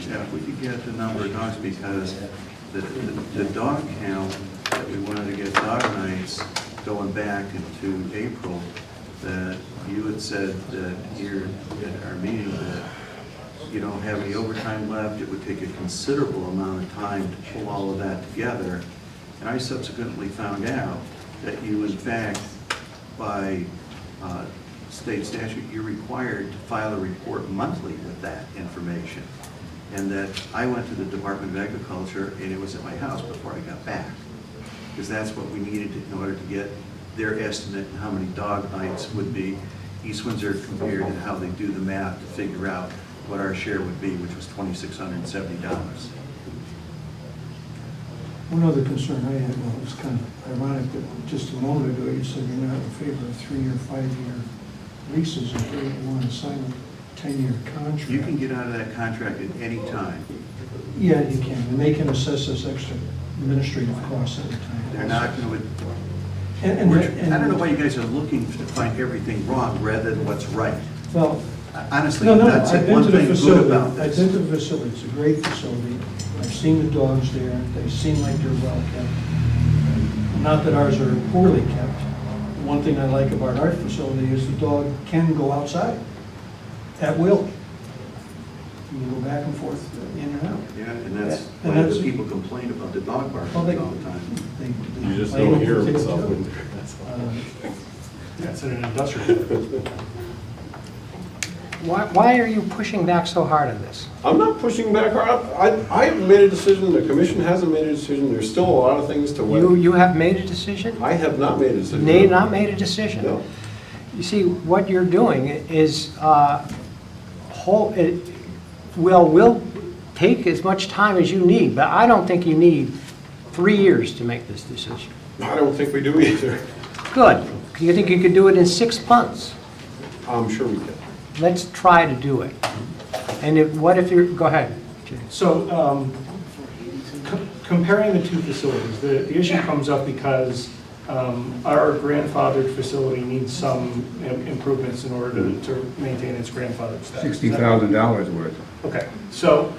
Speaker 15: yeah, if we could get the number of dogs, because the dog count that we wanted to get dog nights going back into April, that you had said that here at our meeting that you don't have any overtime left, it would take a considerable amount of time to pull all of that together. And I subsequently found out that you, in fact, by state statute, you're required to file a report monthly with that information. And that I went to the Department of Agriculture, and it was at my house before I got back. Because that's what we needed in order to get their estimate and how many dog nights would be East Windsor compared to how they do the math to figure out what our share would be, which was $2,670.
Speaker 20: One other concern I had, well, it was kind of ironic that just a moment ago you said you're not in favor of 3- or 5-year leases until you want to sign them. 10-year contract.
Speaker 15: You can get out of that contract at any time.
Speaker 20: Yeah, you can, and they can assess us extra administrative costs every time.
Speaker 15: They're not going to,
Speaker 20: And
Speaker 15: I don't know why you guys are looking to find everything wrong rather than what's right.
Speaker 20: Well,
Speaker 15: Honestly,
Speaker 20: no,
Speaker 15: that's
Speaker 20: I've been
Speaker 15: one
Speaker 20: to the
Speaker 15: thing good
Speaker 20: facility.
Speaker 15: about
Speaker 20: I've
Speaker 15: this.
Speaker 20: been to the facility. It's a great facility. I've seen the dogs there. They seem like they're well kept. Not that ours are poorly kept. One thing I like about our facility is the dog can go outside at will. You can go back and forth, in and out.
Speaker 15: Yeah, and that's
Speaker 20: And
Speaker 15: why
Speaker 20: that's-
Speaker 15: the people complain about the dog
Speaker 20: Well,
Speaker 15: barking all the time.
Speaker 19: You just
Speaker 20: they
Speaker 19: don't hear
Speaker 20: overtake
Speaker 19: what's up
Speaker 20: too.
Speaker 19: in there, that's all.
Speaker 11: Yeah, it's in an industrial.
Speaker 4: Why are you pushing back so hard on this?
Speaker 19: I'm not pushing back hard. I haven't made a decision, the commission hasn't made a decision, there's still a lot of things to weigh.
Speaker 4: You have made a decision?
Speaker 19: I have not made a decision.
Speaker 4: Nay, not made a decision?
Speaker 19: No.
Speaker 4: You see, what you're doing is, will take as much time as you need, but I don't think you need 3 years to make this decision.
Speaker 19: I don't think we do either.
Speaker 4: Good. You think you could do it in 6 months?
Speaker 19: I'm sure we can.
Speaker 4: Let's try to do it. And what if you're, go ahead.
Speaker 11: So, comparing the two facilities, the issue comes up because our grandfathered facility needs some improvements in order to maintain its grandfathered status.
Speaker 14: $60,000 worth.
Speaker 11: Okay, so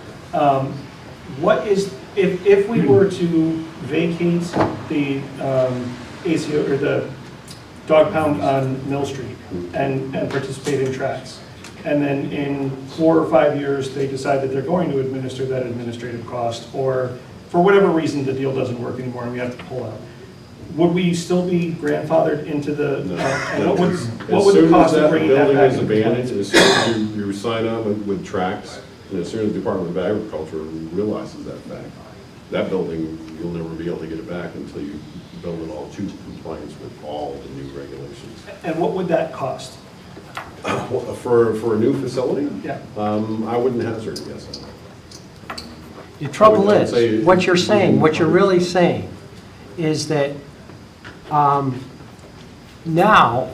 Speaker 11: what is, if we were to vacate the ACO, or the dog pound on Mill Street and participate in tracks, and then in 4 or 5 years, they decide that they're going to administer that administrative cost, or for whatever reason, the deal doesn't work anymore and we have to pull out, would we still be grandfathered into the, and what would the cost of bringing that back?
Speaker 19: As soon as that building is abandoned, as soon as you sign on with tracks, and as soon as the Department of Agriculture realizes that fact, that building, you'll never be able to get it back until you build it all to compliance with all the new regulations.
Speaker 11: And what would that cost?
Speaker 19: For a new facility?
Speaker 11: Yeah.
Speaker 19: I wouldn't hazard a guess on that.
Speaker 4: The trouble
Speaker 19: I would say-
Speaker 4: is, what you're saying, what you're really saying is that now,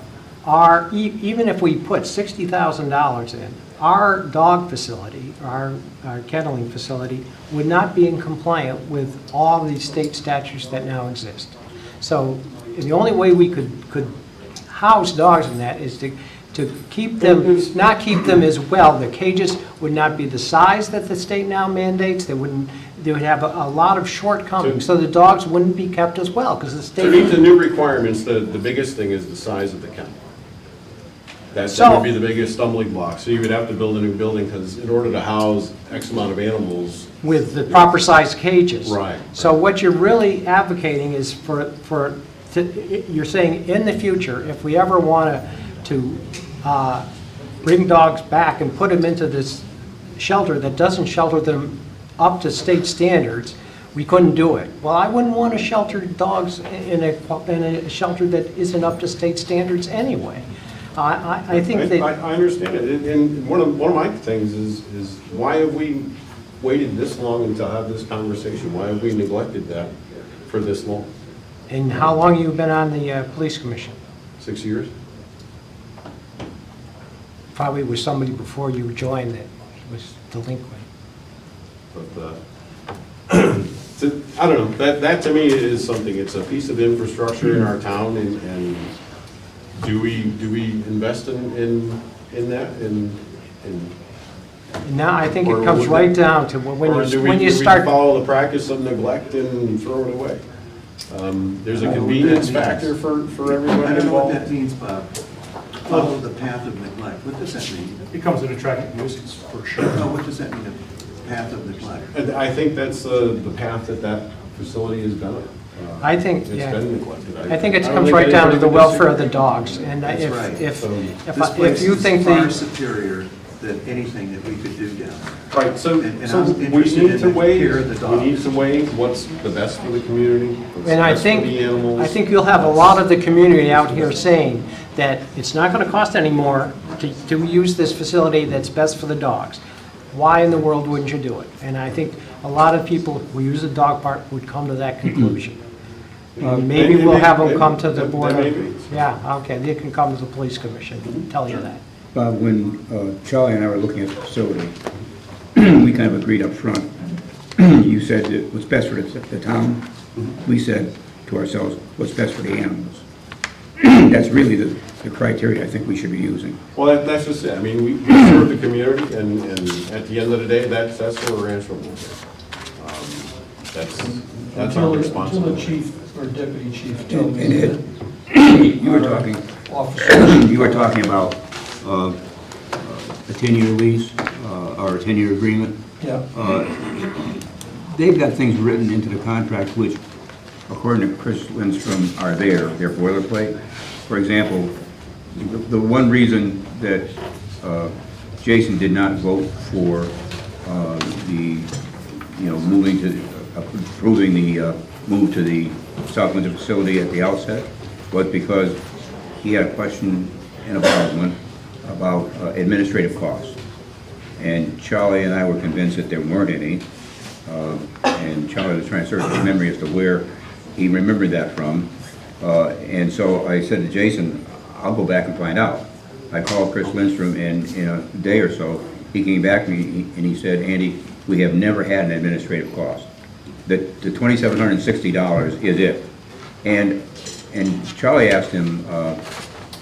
Speaker 4: even if we put $60,000 in, our dog facility, our kenneling facility, would not be in compliance with all the state statutes that now exist. So the only way we could house dogs in that is to keep them, not keep them as well. The cages would not be the size that the state now mandates. They would have a lot of shortcomings, so the dogs wouldn't be kept as well, because the state...
Speaker 19: To meet the new requirements, the biggest thing is the size of the kennel. That would be the biggest stumbling block. So you would have to build a new building, because in order to house X amount of animals...
Speaker 4: With the proper size cages.
Speaker 19: Right.
Speaker 4: So what you're really advocating is you're saying in the future, if we ever want to bring dogs back and put them into this shelter that doesn't shelter them up to state standards, we couldn't do it. Well, I wouldn't want to shelter dogs in a shelter that isn't up to state standards anyway. I think that...
Speaker 19: I understand it. And one of my things is why have we waited this long to have this conversation? Why have we neglected that for this long?
Speaker 4: And how long have you been on the police commission?
Speaker 19: 6 years.
Speaker 4: Probably was somebody before you joined that was delinquent.
Speaker 19: But I don't know. That to me is something. It's a piece of infrastructure in our town, and do we invest in that?
Speaker 4: And now I think it comes right down to when you start...
Speaker 19: Do we follow the practice of neglect and throw it away? There's a convenience factor for everybody
Speaker 15: I don't know what
Speaker 19: involved.
Speaker 15: that means, Bob. Follow the path of neglect. What does that mean?
Speaker 11: It becomes an attractive nuisance, for sure.
Speaker 15: No, what does that mean, the path of neglect?
Speaker 19: And I think that's the path that facility has done.
Speaker 4: I think,
Speaker 19: It's
Speaker 4: yeah.
Speaker 19: been neglected.
Speaker 4: I think it
Speaker 19: don't
Speaker 4: comes
Speaker 19: think
Speaker 4: right down to
Speaker 19: anybody
Speaker 4: the
Speaker 19: would
Speaker 4: welfare of the
Speaker 19: disagree.
Speaker 4: dogs. And
Speaker 15: That's right. This
Speaker 4: if
Speaker 15: place
Speaker 4: you think
Speaker 15: is far
Speaker 4: the...
Speaker 15: superior than anything that we could do down there.
Speaker 19: Right, so
Speaker 15: And
Speaker 19: we
Speaker 15: I'm interested
Speaker 19: need
Speaker 15: in
Speaker 19: to
Speaker 15: the
Speaker 19: weigh,
Speaker 15: care of the
Speaker 19: we need
Speaker 15: dogs.
Speaker 19: to weigh what's the best for the community, what's
Speaker 4: And I
Speaker 19: best for
Speaker 4: think,
Speaker 19: the animals.
Speaker 4: I think you'll have a lot of the community out here saying that it's not going to cost any more to use this facility that's best for the dogs. Why in the world wouldn't you do it? And I think a lot of people who use the dog park would come to that conclusion. Maybe we'll have them come to the board.
Speaker 19: Maybe.
Speaker 4: Yeah, okay, they can come to the police commission and tell you that.
Speaker 14: Bob, when Charlie and I were looking at the facility, we kind of agreed up front. You said it was best for the town. We said to ourselves, what's best for the animals? That's really the criteria I think we should be using.
Speaker 19: Well, that's just it. I mean, we serve the community, and at the end of the day, that's what we're answerable for. That's our
Speaker 20: Until
Speaker 19: responsibility.
Speaker 20: the chief or deputy chief tells me
Speaker 14: And
Speaker 20: that.
Speaker 14: Ed, you were talking,
Speaker 20: Officers.
Speaker 14: you were talking about a 10-year lease or a 10-year agreement.
Speaker 20: Yeah.
Speaker 14: They've got things written into the contract which, according to Chris Lindstrom, are they're boilerplate. For example, the one reason that Jason did not vote for approving the move to the South Windsor facility at the outset was because he had a question in involvement about administrative costs. And Charlie and I were convinced that there weren't any. And Charlie was trying to search his memory as to where he remembered that from. And so I said to Jason, I'll go back and find out. I called Chris Lindstrom, and in a day or so, he came back to me and he said, Andy, we have never had an administrative cost. The $2,760 is it. And Charlie asked him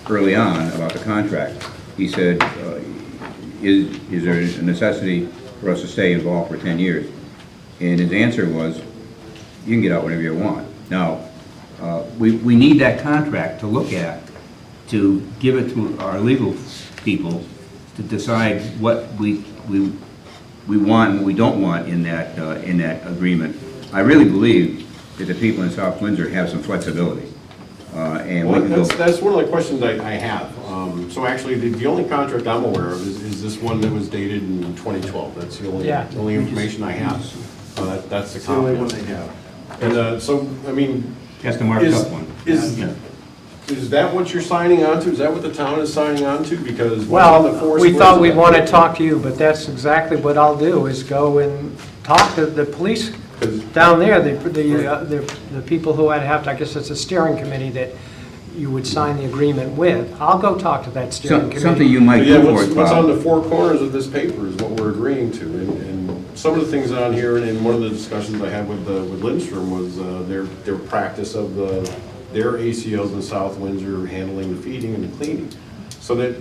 Speaker 14: early on about the contract. He said, is there a necessity for us to stay involved for 10 years? And his answer was, you can get out whenever you want. Now, we need that contract to look at, to give it to our legal people to decide what we want and what we don't want in that agreement. I really believe that the people in South Windsor have some flexibility. And
Speaker 19: Well,
Speaker 14: we can go.
Speaker 19: that's one of the questions I have. So actually, the only contract I'm aware of is this one that was dated in 2012. That's the only information I have. That's the
Speaker 15: only
Speaker 19: copy.
Speaker 15: one they have.
Speaker 19: And so, I mean,
Speaker 14: That's the marked up one.
Speaker 19: Is that what you're signing on to? Is that what the town is signing on to? Because
Speaker 4: Well, we thought we'd want to talk to you, but that's exactly what I'll do, is go and talk to the police down there, the people who I'd have to, I guess it's a steering committee that you would sign the agreement with. I'll go talk to that steering committee.
Speaker 14: Something you might
Speaker 19: Yeah,
Speaker 14: do for it,
Speaker 19: what's
Speaker 14: Bob.
Speaker 19: on the four corners of this paper is what we're agreeing to, and some of the things on here, and one of the discussions I had with Lindstrom was their practice of their ACOs in South Windsor handling the feeding and the cleaning, so that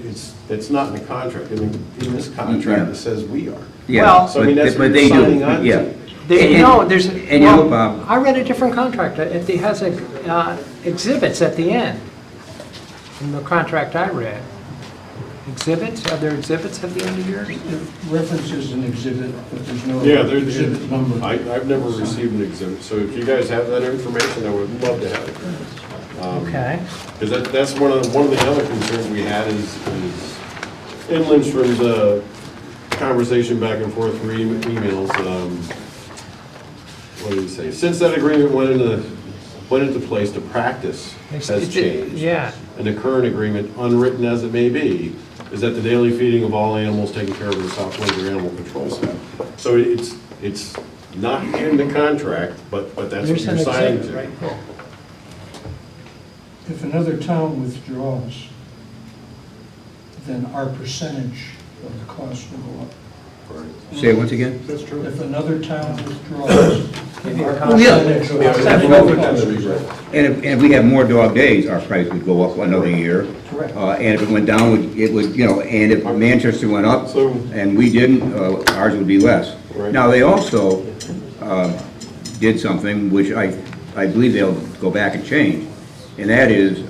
Speaker 19: it's not in the contract. I mean, in this contract, it says we are.
Speaker 14: Yeah,
Speaker 4: Well,
Speaker 19: So I mean, that's what
Speaker 14: but
Speaker 19: you're
Speaker 14: they
Speaker 19: signing
Speaker 14: do,
Speaker 19: on
Speaker 14: yeah.
Speaker 19: to.
Speaker 14: And you know, Bob,
Speaker 4: I read a different contract. It has exhibits at the end in the contract I read. Exhibits? Are there exhibits at the end of yours?
Speaker 20: It references an exhibit, but there's no
Speaker 19: Yeah,
Speaker 20: exhibit number.
Speaker 19: I've never received an exhibit, so if you guys have that information, I would love to have it.
Speaker 4: Okay.
Speaker 19: Because that's one of the other concerns we had is in Lindstrom's conversation back and forth through emails, what did he say? Since that agreement went into place, the practice has changed.
Speaker 4: Yeah.
Speaker 19: And the current agreement, unwritten as it may be, is that the daily feeding of all animals taken care of in the South Windsor Animal Control Center. So it's not in the contract, but that's what
Speaker 4: There's
Speaker 19: you're
Speaker 4: an
Speaker 19: signing
Speaker 4: exhibit
Speaker 19: to.
Speaker 4: right there.
Speaker 20: If another town withdraws, then our percentage of the cost will go up.
Speaker 14: say it once again?
Speaker 1: That's true.
Speaker 20: If another town withdraws, then our
Speaker 14: Oh, yeah.
Speaker 20: percentage of the cost.
Speaker 14: And if we have more dog days, our price would go up another year.
Speaker 20: Correct.
Speaker 14: And if it went down, it would, and if Manchester went up and we didn't, ours would be less.
Speaker 19: Right.
Speaker 14: Now, they also did something which I believe they'll go back and change, and that is,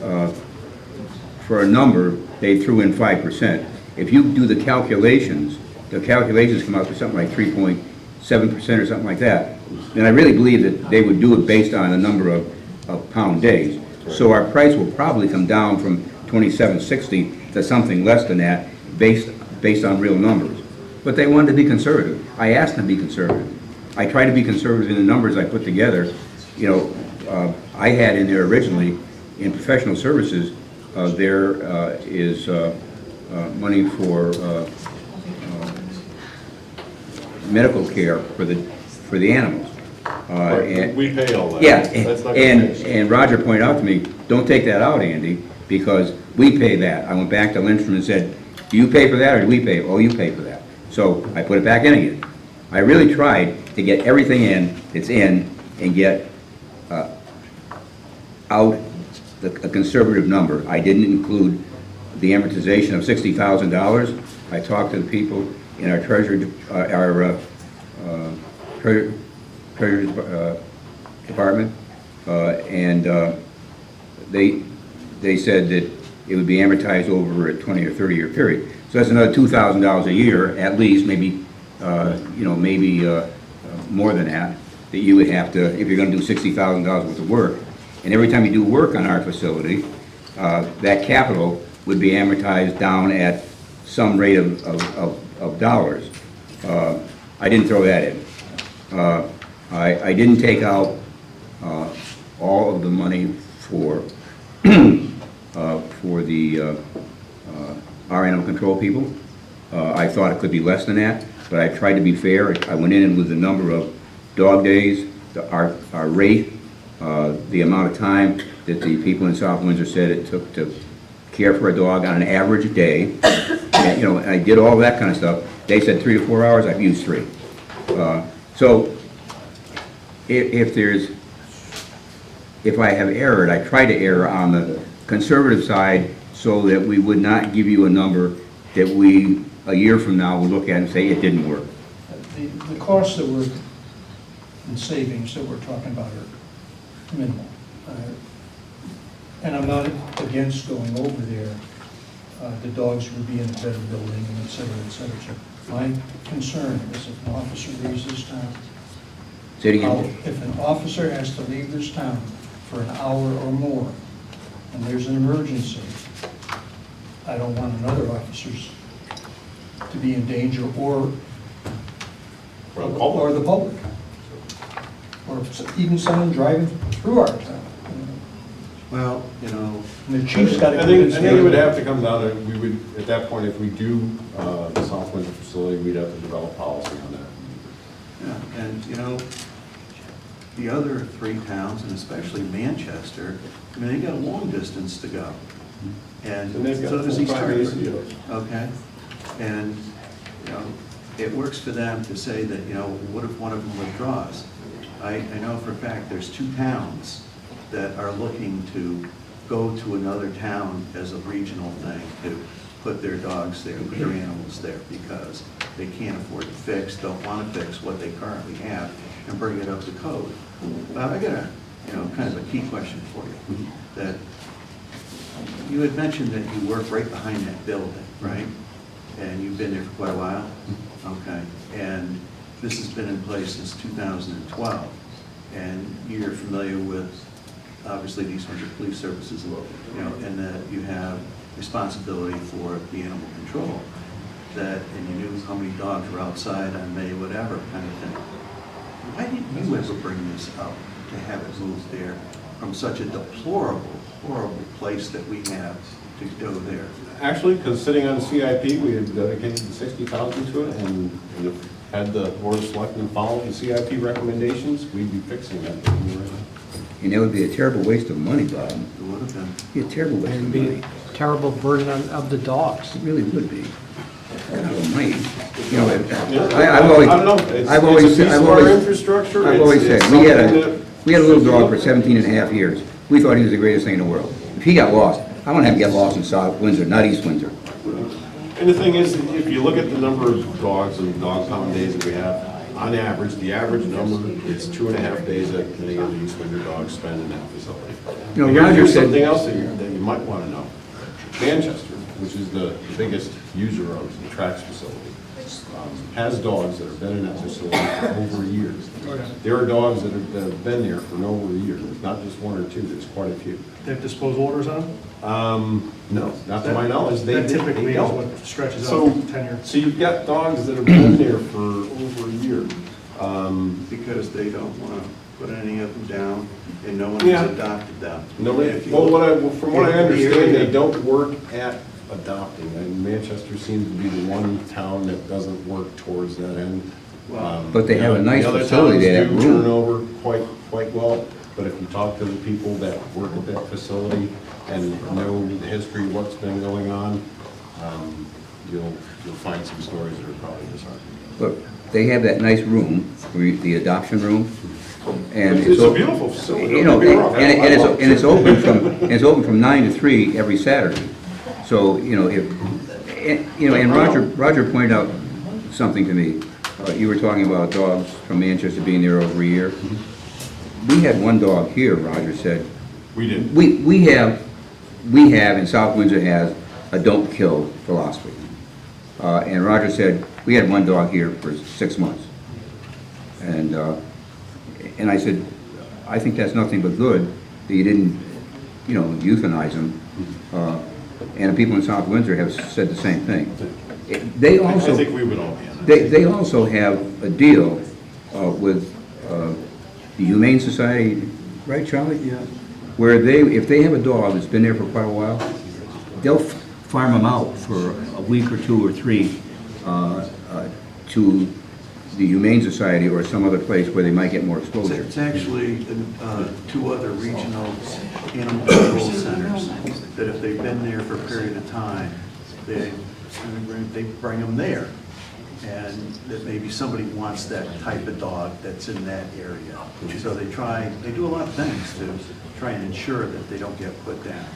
Speaker 14: for a number, they threw in 5%. If you do the calculations come out to something like 3.7% or something like that. And I really believe that they would do it based on a number of pound days. So our price will probably come down from $27.60 to something less than that based on real numbers. But they wanted to be conservative. I asked them to be conservative. I tried to be conservative in the numbers I put together. I had in there originally, in professional services, there is money for medical care for the animals.
Speaker 19: Right, we pay all that.
Speaker 14: Yeah,
Speaker 19: That's not gonna change.
Speaker 14: and Roger pointed out to me, don't take that out, Andy, because we pay that. I went back to Lindstrom and said, Do you pay for that, or do we pay? Oh, you pay for that. So I put it back in again. I really tried to get everything that's in, and get out a conservative number. I didn't include the amortization of $60,000. I talked to the people in our treasury department, and they said that it would be amortized over a 20 or 30-year period. So that's another $2,000 a year, at least, maybe, maybe more than that you would have to, if you're going to do $60,000 worth of work. And every time you do work on our facility, that capital would be amortized down at some rate of dollars. I didn't throw that in. I didn't take out all of the money for our animal control people. I thought it could be less than that, but I tried to be fair. I went in with the number of dog days, our rate, the amount of time that the people in South Windsor said it took to care for a dog on an average day. And, I did all that kind of stuff. They said 3 to 4 hours, I've used 3. So if I have erred, I try to err on the conservative side so that we would not give you a number that we, a year from now, would look at and say it didn't work.
Speaker 20: The costs that we're, and savings that we're talking about are minimal. And I'm not against going over there. The dogs would be in a better building, and et cetera, et cetera. So my concern is if an officer leaves this town,
Speaker 14: Say it again.
Speaker 20: if an officer has to leave this town for an hour or more, and there's an emergency, I don't want another officers to be in danger, or the public, or even someone driving through our town.
Speaker 15: Well,
Speaker 20: and the chief's got to.
Speaker 19: I think it would have to come down to, we would, at that point, if we do the South Windsor facility, we'd have to develop policy on that.
Speaker 15: Yeah, and the other 3 towns, and especially Manchester, I mean, they got a long distance to go. And
Speaker 19: they've got
Speaker 15: so does
Speaker 19: full
Speaker 15: East
Speaker 19: primary
Speaker 15: Hartford.
Speaker 19: CEOs.
Speaker 15: Okay, and, it works for them to say that, what if one of them withdraws? I know for a fact there's 2 towns that are looking to go to another town as a regional thing to put their dogs there, put their animals there, because they can't afford to fix, don't want to fix what they currently have and bring it up to code. Bob, I got a, kind of a key question for you. That you had mentioned that you work right behind that building, right? And you've been there for quite a while? Okay. And this has been in place since 2012. And you're familiar with, obviously, the East Windsor Police Services, and that you have responsibility for the animal control. And you knew how many dogs were outside on May, whatever kind of thing. Why didn't you ever bring this up to have it moved there from such a deplorable, horrible place that we have to go there?
Speaker 19: Actually, because sitting on CIP, we had dedicated $60,000 to it, and if had the Board of Selectmen follow the CIP recommendations, we'd be fixing that.
Speaker 14: And it would be a terrible waste of money, Bob.
Speaker 15: It would have been.
Speaker 14: It'd be a terrible waste of
Speaker 4: And be
Speaker 14: money.
Speaker 4: a terrible burden of the dogs.
Speaker 14: It really would be. I've always said, we had a little dog for 17 and a half years. We thought he was the greatest thing in the world. If he got lost, I want to have him get lost in South Windsor, not East Windsor.
Speaker 19: And the thing is, if you look at the number of dogs and dog pound days that we have, on average, the average number is 2.5 days that many of the East Windsor dogs spend in that facility. Here's something else that you might want to know. Manchester, which is the biggest user of the Tracks facility, has dogs that have been in that facility for over a year. There are dogs that have been there for over a year. There's not just 1 or 2, there's quite a few.
Speaker 11: They have disposal orders on them?
Speaker 19: No, not to my knowledge.
Speaker 11: That typically is what stretches out the tenure.
Speaker 19: So you've got dogs that have been there for over a year.
Speaker 15: Because they don't want to put any of them down, and no one has adopted them.
Speaker 19: From what I understand, they don't work at adopting, and Manchester seems to be the one town that doesn't work towards that end.
Speaker 14: But they have a nice facility.
Speaker 19: The other towns do turn over quite well, but if you talk to the people that work at that facility and know the history of what's been going on, you'll find some stories that are probably disheartening.
Speaker 14: Look, they have that nice room, the adoption room, and
Speaker 19: It's a beautiful facility,
Speaker 14: You
Speaker 19: don't
Speaker 14: know,
Speaker 19: get me wrong.
Speaker 14: and it's open from 9 to 3 every Saturday. So, you know, and Roger pointed out something to me. You were talking about dogs from Manchester being there over a year. We had one dog here, Roger said.
Speaker 19: We did.
Speaker 14: We have, and South Windsor has, a don't kill philosophy. And Roger said, we had one dog here for 6 months. And I said, I think that's nothing but good that you didn't, you know, euthanize them. And the people in South Windsor have said the same thing. They also,
Speaker 19: I think we would all be on that.
Speaker 14: they also have a deal with the Humane Society, right, Charlie? Yeah. Where if they have a dog that's been there for quite a while, they'll farm them out for a week or 2 or 3 to the Humane Society or some other place where they might get more exposure.
Speaker 15: It's actually 2 other regional animal control centers that if they've been there for a period of time, they bring them there. And that maybe somebody wants that type of dog that's in that area. So they do a lot of things to try and ensure that they don't get put down.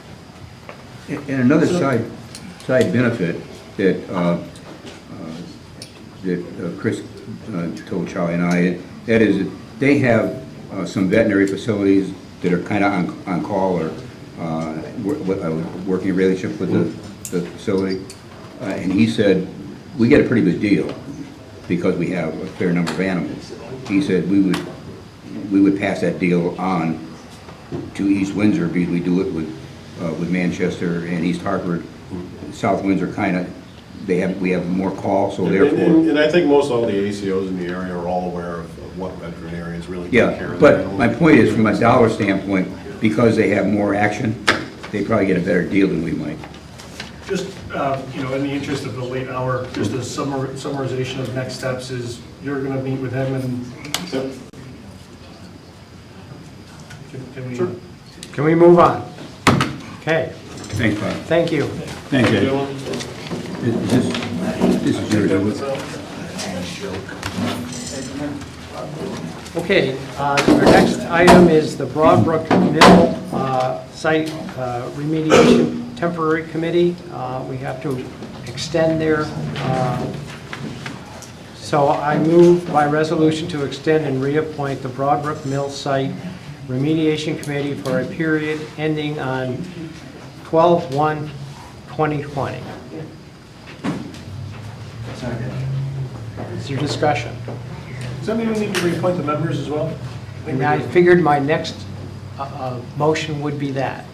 Speaker 14: And another side benefit that Chris told Charlie and I, that is that they have some veterinary facilities that are kind of on call or working relationship with the facility. And he said, we get a pretty good deal because we have a fair number of animals. He said we would pass that deal on to East Windsor because we do it with Manchester and East Hartford. South Windsor kind of, we have more calls, so therefore.
Speaker 19: And I think most all the ACOs in the area are all aware of what veterinarians really take care of.
Speaker 14: But my point is, from a dollar standpoint, because they have more action, they probably get a better deal than we might.
Speaker 11: Just, you know, in the interest of the late hour, just a summarization of next steps is you're going to meet with him and.
Speaker 4: Can we move on? Okay.
Speaker 14: Thanks, Bob.
Speaker 4: Thank you.
Speaker 14: Thanks, Ed. This is yours.
Speaker 4: Okay, our next item is the Broadbrook Mill Site Remediation Temporary Committee. We have to extend their, so I move by resolution to extend and reappoint the Broadbrook Mill Site Remediation Committee for a period ending on 12/1/2020. Is there discussion?
Speaker 11: Does that mean we need to reappoint the members as well?
Speaker 4: And I figured my next motion would be that.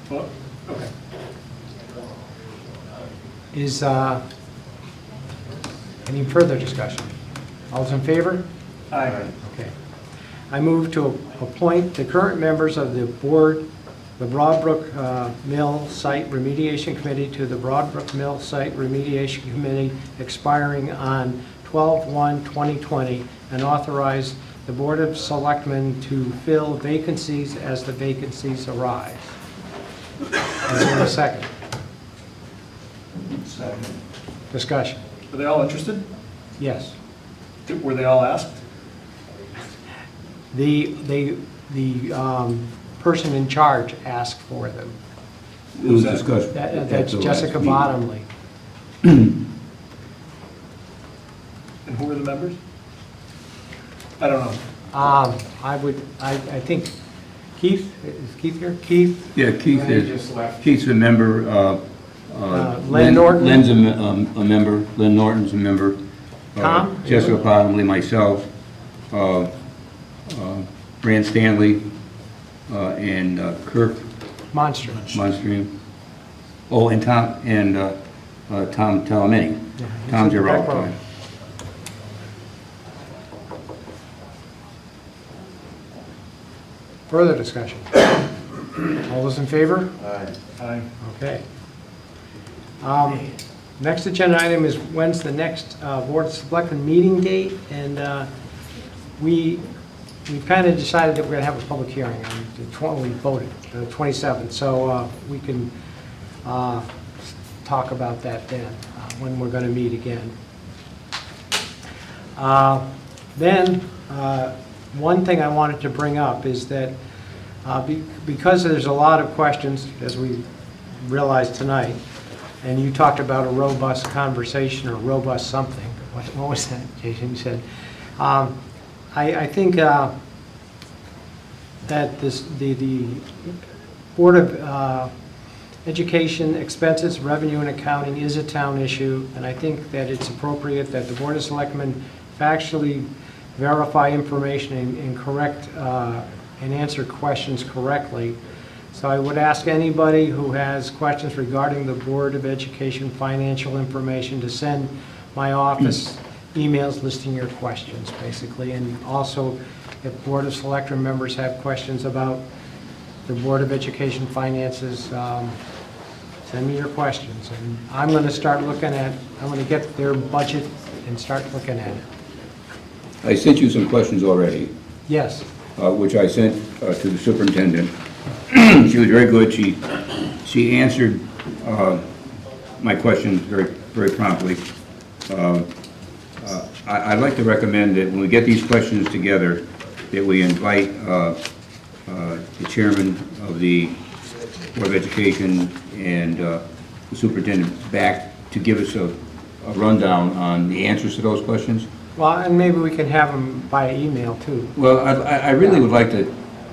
Speaker 11: Well, okay.
Speaker 4: Is any further discussion? All those in favor?
Speaker 11: Aye.
Speaker 4: Okay. I move to appoint the current members of the board, the Broadbrook Mill Site Remediation Committee to the Broadbrook Mill Site Remediation Committee expiring on 12/1/2020 and authorize the Board of Selectmen to fill vacancies as the vacancies arise. Is there a second?
Speaker 11: Second.
Speaker 4: Discussion.
Speaker 11: Are they all interested?
Speaker 4: Yes.
Speaker 11: Were they all asked?
Speaker 4: The person in charge asked for them.
Speaker 14: It was discussed.
Speaker 4: That's Jessica Bottomley.
Speaker 11: And who are the members? I don't know.
Speaker 4: I think Keith, is Keith here? Keith?
Speaker 14: Yeah, Keith's a member.
Speaker 4: Lynn Norton?
Speaker 14: Lynn's a member. Lynn Norton's a member.
Speaker 4: Tom?
Speaker 14: Jessica Bottomley, myself, Brand Stanley, and Kirk Monstream. Oh, and Tom Talamini.
Speaker 4: Yeah,
Speaker 14: Tom's here all the time.
Speaker 4: Further discussion? All those in favor?
Speaker 15: Aye.
Speaker 11: Aye.
Speaker 4: Okay. Next agenda item is when's the next Board of Selectmen meeting date, and we've kind of decided that we're going to have a public hearing on we voted, the 27th, so we can talk about that then. when we're going to meet again. Then, one thing I wanted to bring up is that because there's a lot of questions, as we realized tonight, and you talked about a robust conversation or robust something. What was that, Jason? You said. I think that the Board of Education expenses, revenue and accounting is a town issue, and I think that it's appropriate that the Board of Selectmen factually verify information and correct and answer questions correctly. So I would ask anybody who has questions regarding the Board of Education financial information to send my office emails listing your questions, basically. And also, if Board of Selectmen members have questions about the Board of Education finances, send me your questions. And I'm going to start looking at, I'm going to get their budget and start looking at it.
Speaker 14: I sent you some questions already.
Speaker 4: Yes.
Speaker 14: Which I sent to the superintendent. She was very good. She answered my questions very promptly. I'd like to recommend that when we get these questions together, that we invite the chairman of the Board of Education and the superintendent back to give us a rundown on the answers to those questions.
Speaker 4: Well, and maybe we can have them by email too.
Speaker 14: Well, I really would like to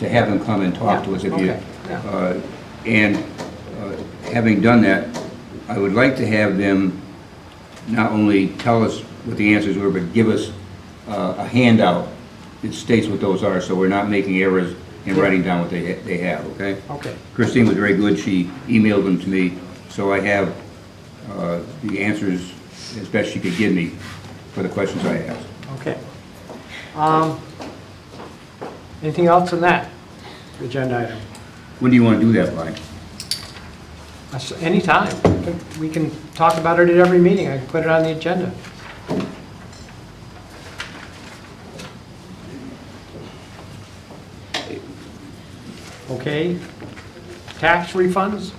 Speaker 14: have them come and talk to us if you.
Speaker 4: Okay. Yeah.
Speaker 14: And having done that, I would like to have them not only tell us what the answers were, but give us a handout that states what those are, so we're not making errors in writing down what they have, okay?
Speaker 4: Okay.
Speaker 14: Christine was very good. She emailed them to me, so I have the answers as best she could give me for the questions I asked.
Speaker 4: Okay. Anything else on that agenda item?
Speaker 14: When do you want to do that by?
Speaker 4: Anytime. We can talk about it at every meeting. I can put it on the agenda. Okay. Tax refunds?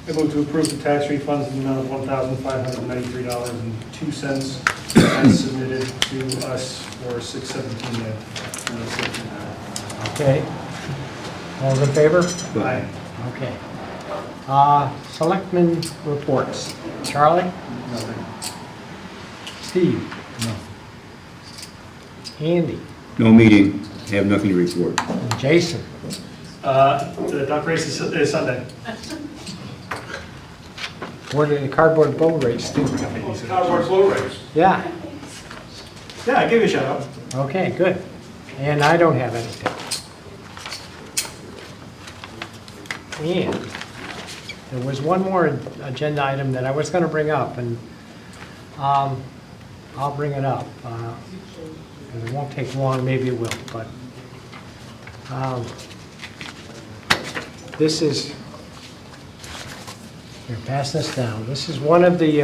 Speaker 11: I move to approve the tax refunds in the amount of $1,593.02 as submitted to us for 6/17.
Speaker 4: Okay. All in favor?
Speaker 11: Aye.
Speaker 4: Okay. Selectmen reports. Charlie?
Speaker 11: Nothing.
Speaker 4: Steve? No. Andy?
Speaker 14: No meeting. Have nothing to report.
Speaker 4: And Jason?
Speaker 11: The duck race is Sunday.
Speaker 4: What are the cardboard bowl race too?
Speaker 11: Cardboard flow race.
Speaker 4: Yeah.
Speaker 11: Yeah, give you a shout out.
Speaker 4: Okay, good. And I don't have anything. And there was one more agenda item that I was going to bring up, and I'll bring it up. And it won't take long, maybe it will, but this is, here, pass this down. This is one of the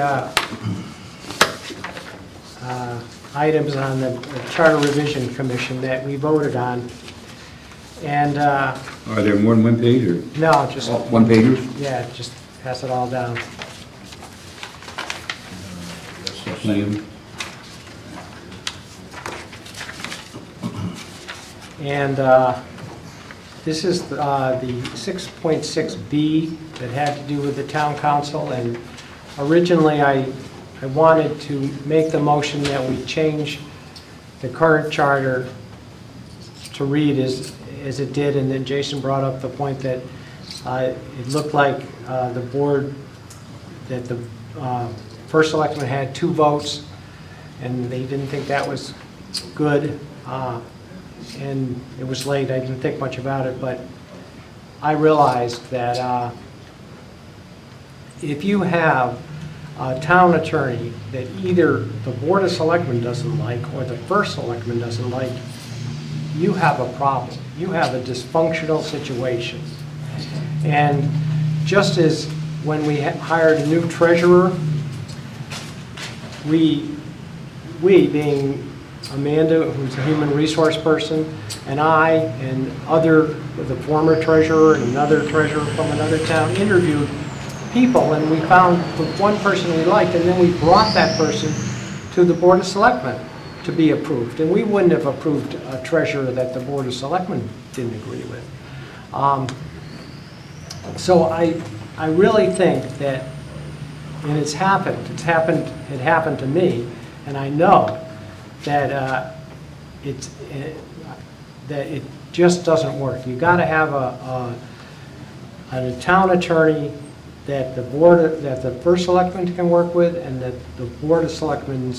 Speaker 4: items on the Charter Revision Commission that we voted on. And
Speaker 14: Are there more than one page, or?
Speaker 4: no, just
Speaker 14: One pagers?
Speaker 4: yeah, just pass it all down. And this is the 6.6B that had to do with the town council, and originally I wanted to make the motion that we change the current charter to read as it did, and then Jason brought up the point that it looked like the board, that the first selectman had 2 votes, and they didn't think that was good. And it was late, I didn't think much about it, but I realized that if you have a town attorney that either the Board of Selectmen doesn't like or the first selectman doesn't like, you have a problem. You have a dysfunctional situation. And just as when we hired a new treasurer, we being Amanda, who's a human resource person, and I and the former treasurer and another treasurer from another town interviewed people, and we found the one person we liked, and then we brought that person to the Board of Selectmen to be approved. And we wouldn't have approved a treasurer that the Board of Selectmen didn't agree with. So I really think that, and it happened to me, and I know that that it just doesn't work. You got to have a town attorney that the first selectman can work with, and that the Board of Selectmen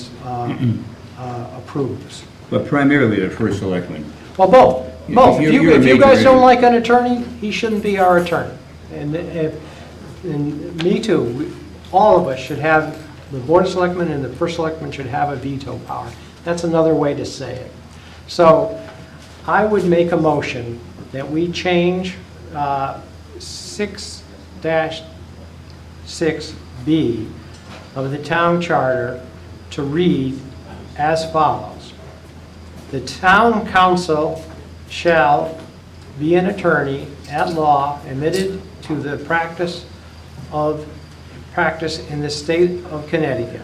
Speaker 4: approves.
Speaker 14: But primarily the first selectman.
Speaker 4: Well, both. If you guys don't
Speaker 14: major-
Speaker 4: like an attorney, he shouldn't be our attorney. And me too. All of us should have, the Board of Selectmen and the first selectman should have a veto power. That's another way to say it. So I would make a motion that we change 6-6B of the town charter to read as follows. The town council shall be an attorney at law admitted to the practice in the state of Connecticut.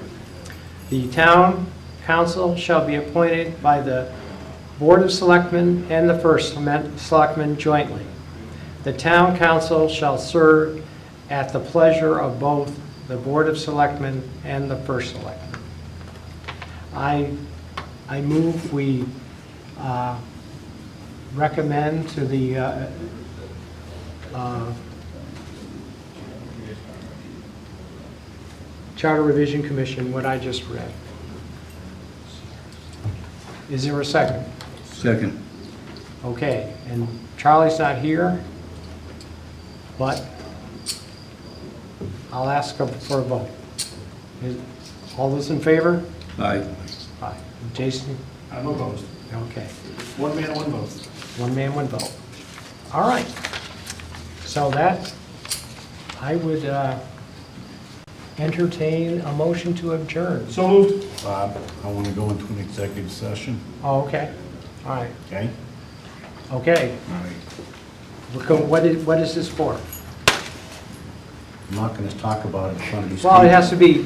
Speaker 4: The town council shall be appointed by the Board of Selectmen and the first selectman jointly. The town council shall serve at the pleasure of both the Board of Selectmen and the first selectman. I move we recommend to the Charter Revision Commission what I just read. Is there a second?
Speaker 14: Second.
Speaker 4: Okay, and Charlie's not here, but I'll ask for a vote. All those in favor?
Speaker 14: Aye.
Speaker 4: Aye. Jason?
Speaker 11: I'm opposed.
Speaker 4: Okay.
Speaker 11: One man, one vote.
Speaker 4: One man, one vote. All right. So that, I would entertain a motion to adjourn.
Speaker 11: So moved.
Speaker 9: Bob, I want to go into an executive session.
Speaker 4: Oh, okay. All right.
Speaker 9: Okay?
Speaker 4: Okay.
Speaker 9: All right.
Speaker 4: What is this for?
Speaker 9: I'm not going to talk about it in front of these
Speaker 4: Well, it
Speaker 9: people.
Speaker 4: has to be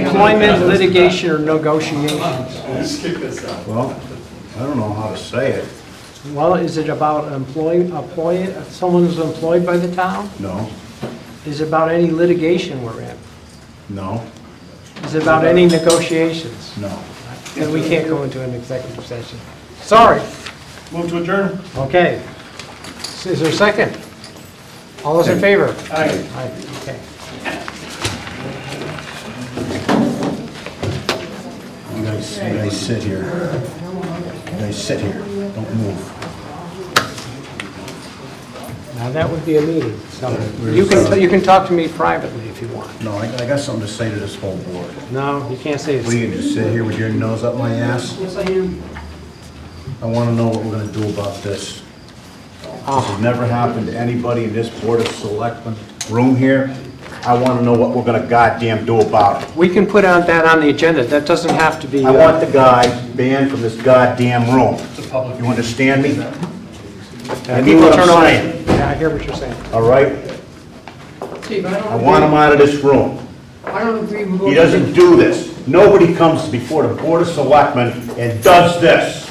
Speaker 4: employment, litigation, or negotiations.
Speaker 9: Well, I don't know how to say it.
Speaker 4: Well, is it about someone who's employed by the town?
Speaker 9: No,
Speaker 4: Is it about any litigation we're in?
Speaker 9: no,
Speaker 4: Is it about any negotiations?
Speaker 9: no.
Speaker 4: Then we can't go into an executive session. Sorry.
Speaker 11: Move to adjourn.
Speaker 4: Okay. Is there a second? All those in favor?
Speaker 11: Aye.
Speaker 4: Aye, okay.
Speaker 9: You guys sit here. You guys sit here. Don't move.
Speaker 4: Now, that would be a meeting, so you can talk to me privately if you want.
Speaker 9: No, I got something to say to this whole board.
Speaker 4: No, you can't say
Speaker 9: Will you
Speaker 4: it.
Speaker 9: just sit here with your nose up my ass?
Speaker 4: Yes, I am.
Speaker 9: I want to know what we're going to do about this. This has never happened to anybody in this Board of Selectmen room here. I want to know what we're going to goddamn do about it.
Speaker 4: We can put that on the agenda. That doesn't have to be.
Speaker 9: I want the guy banned from this goddamn room. You understand me? I mean what I'm saying.
Speaker 4: Yeah, I hear what you're saying.
Speaker 9: All right?
Speaker 5: Steve,
Speaker 9: I want him out of this room.
Speaker 5: I don't agree with.
Speaker 9: He doesn't do this. Nobody comes before the Board of Selectmen and does this.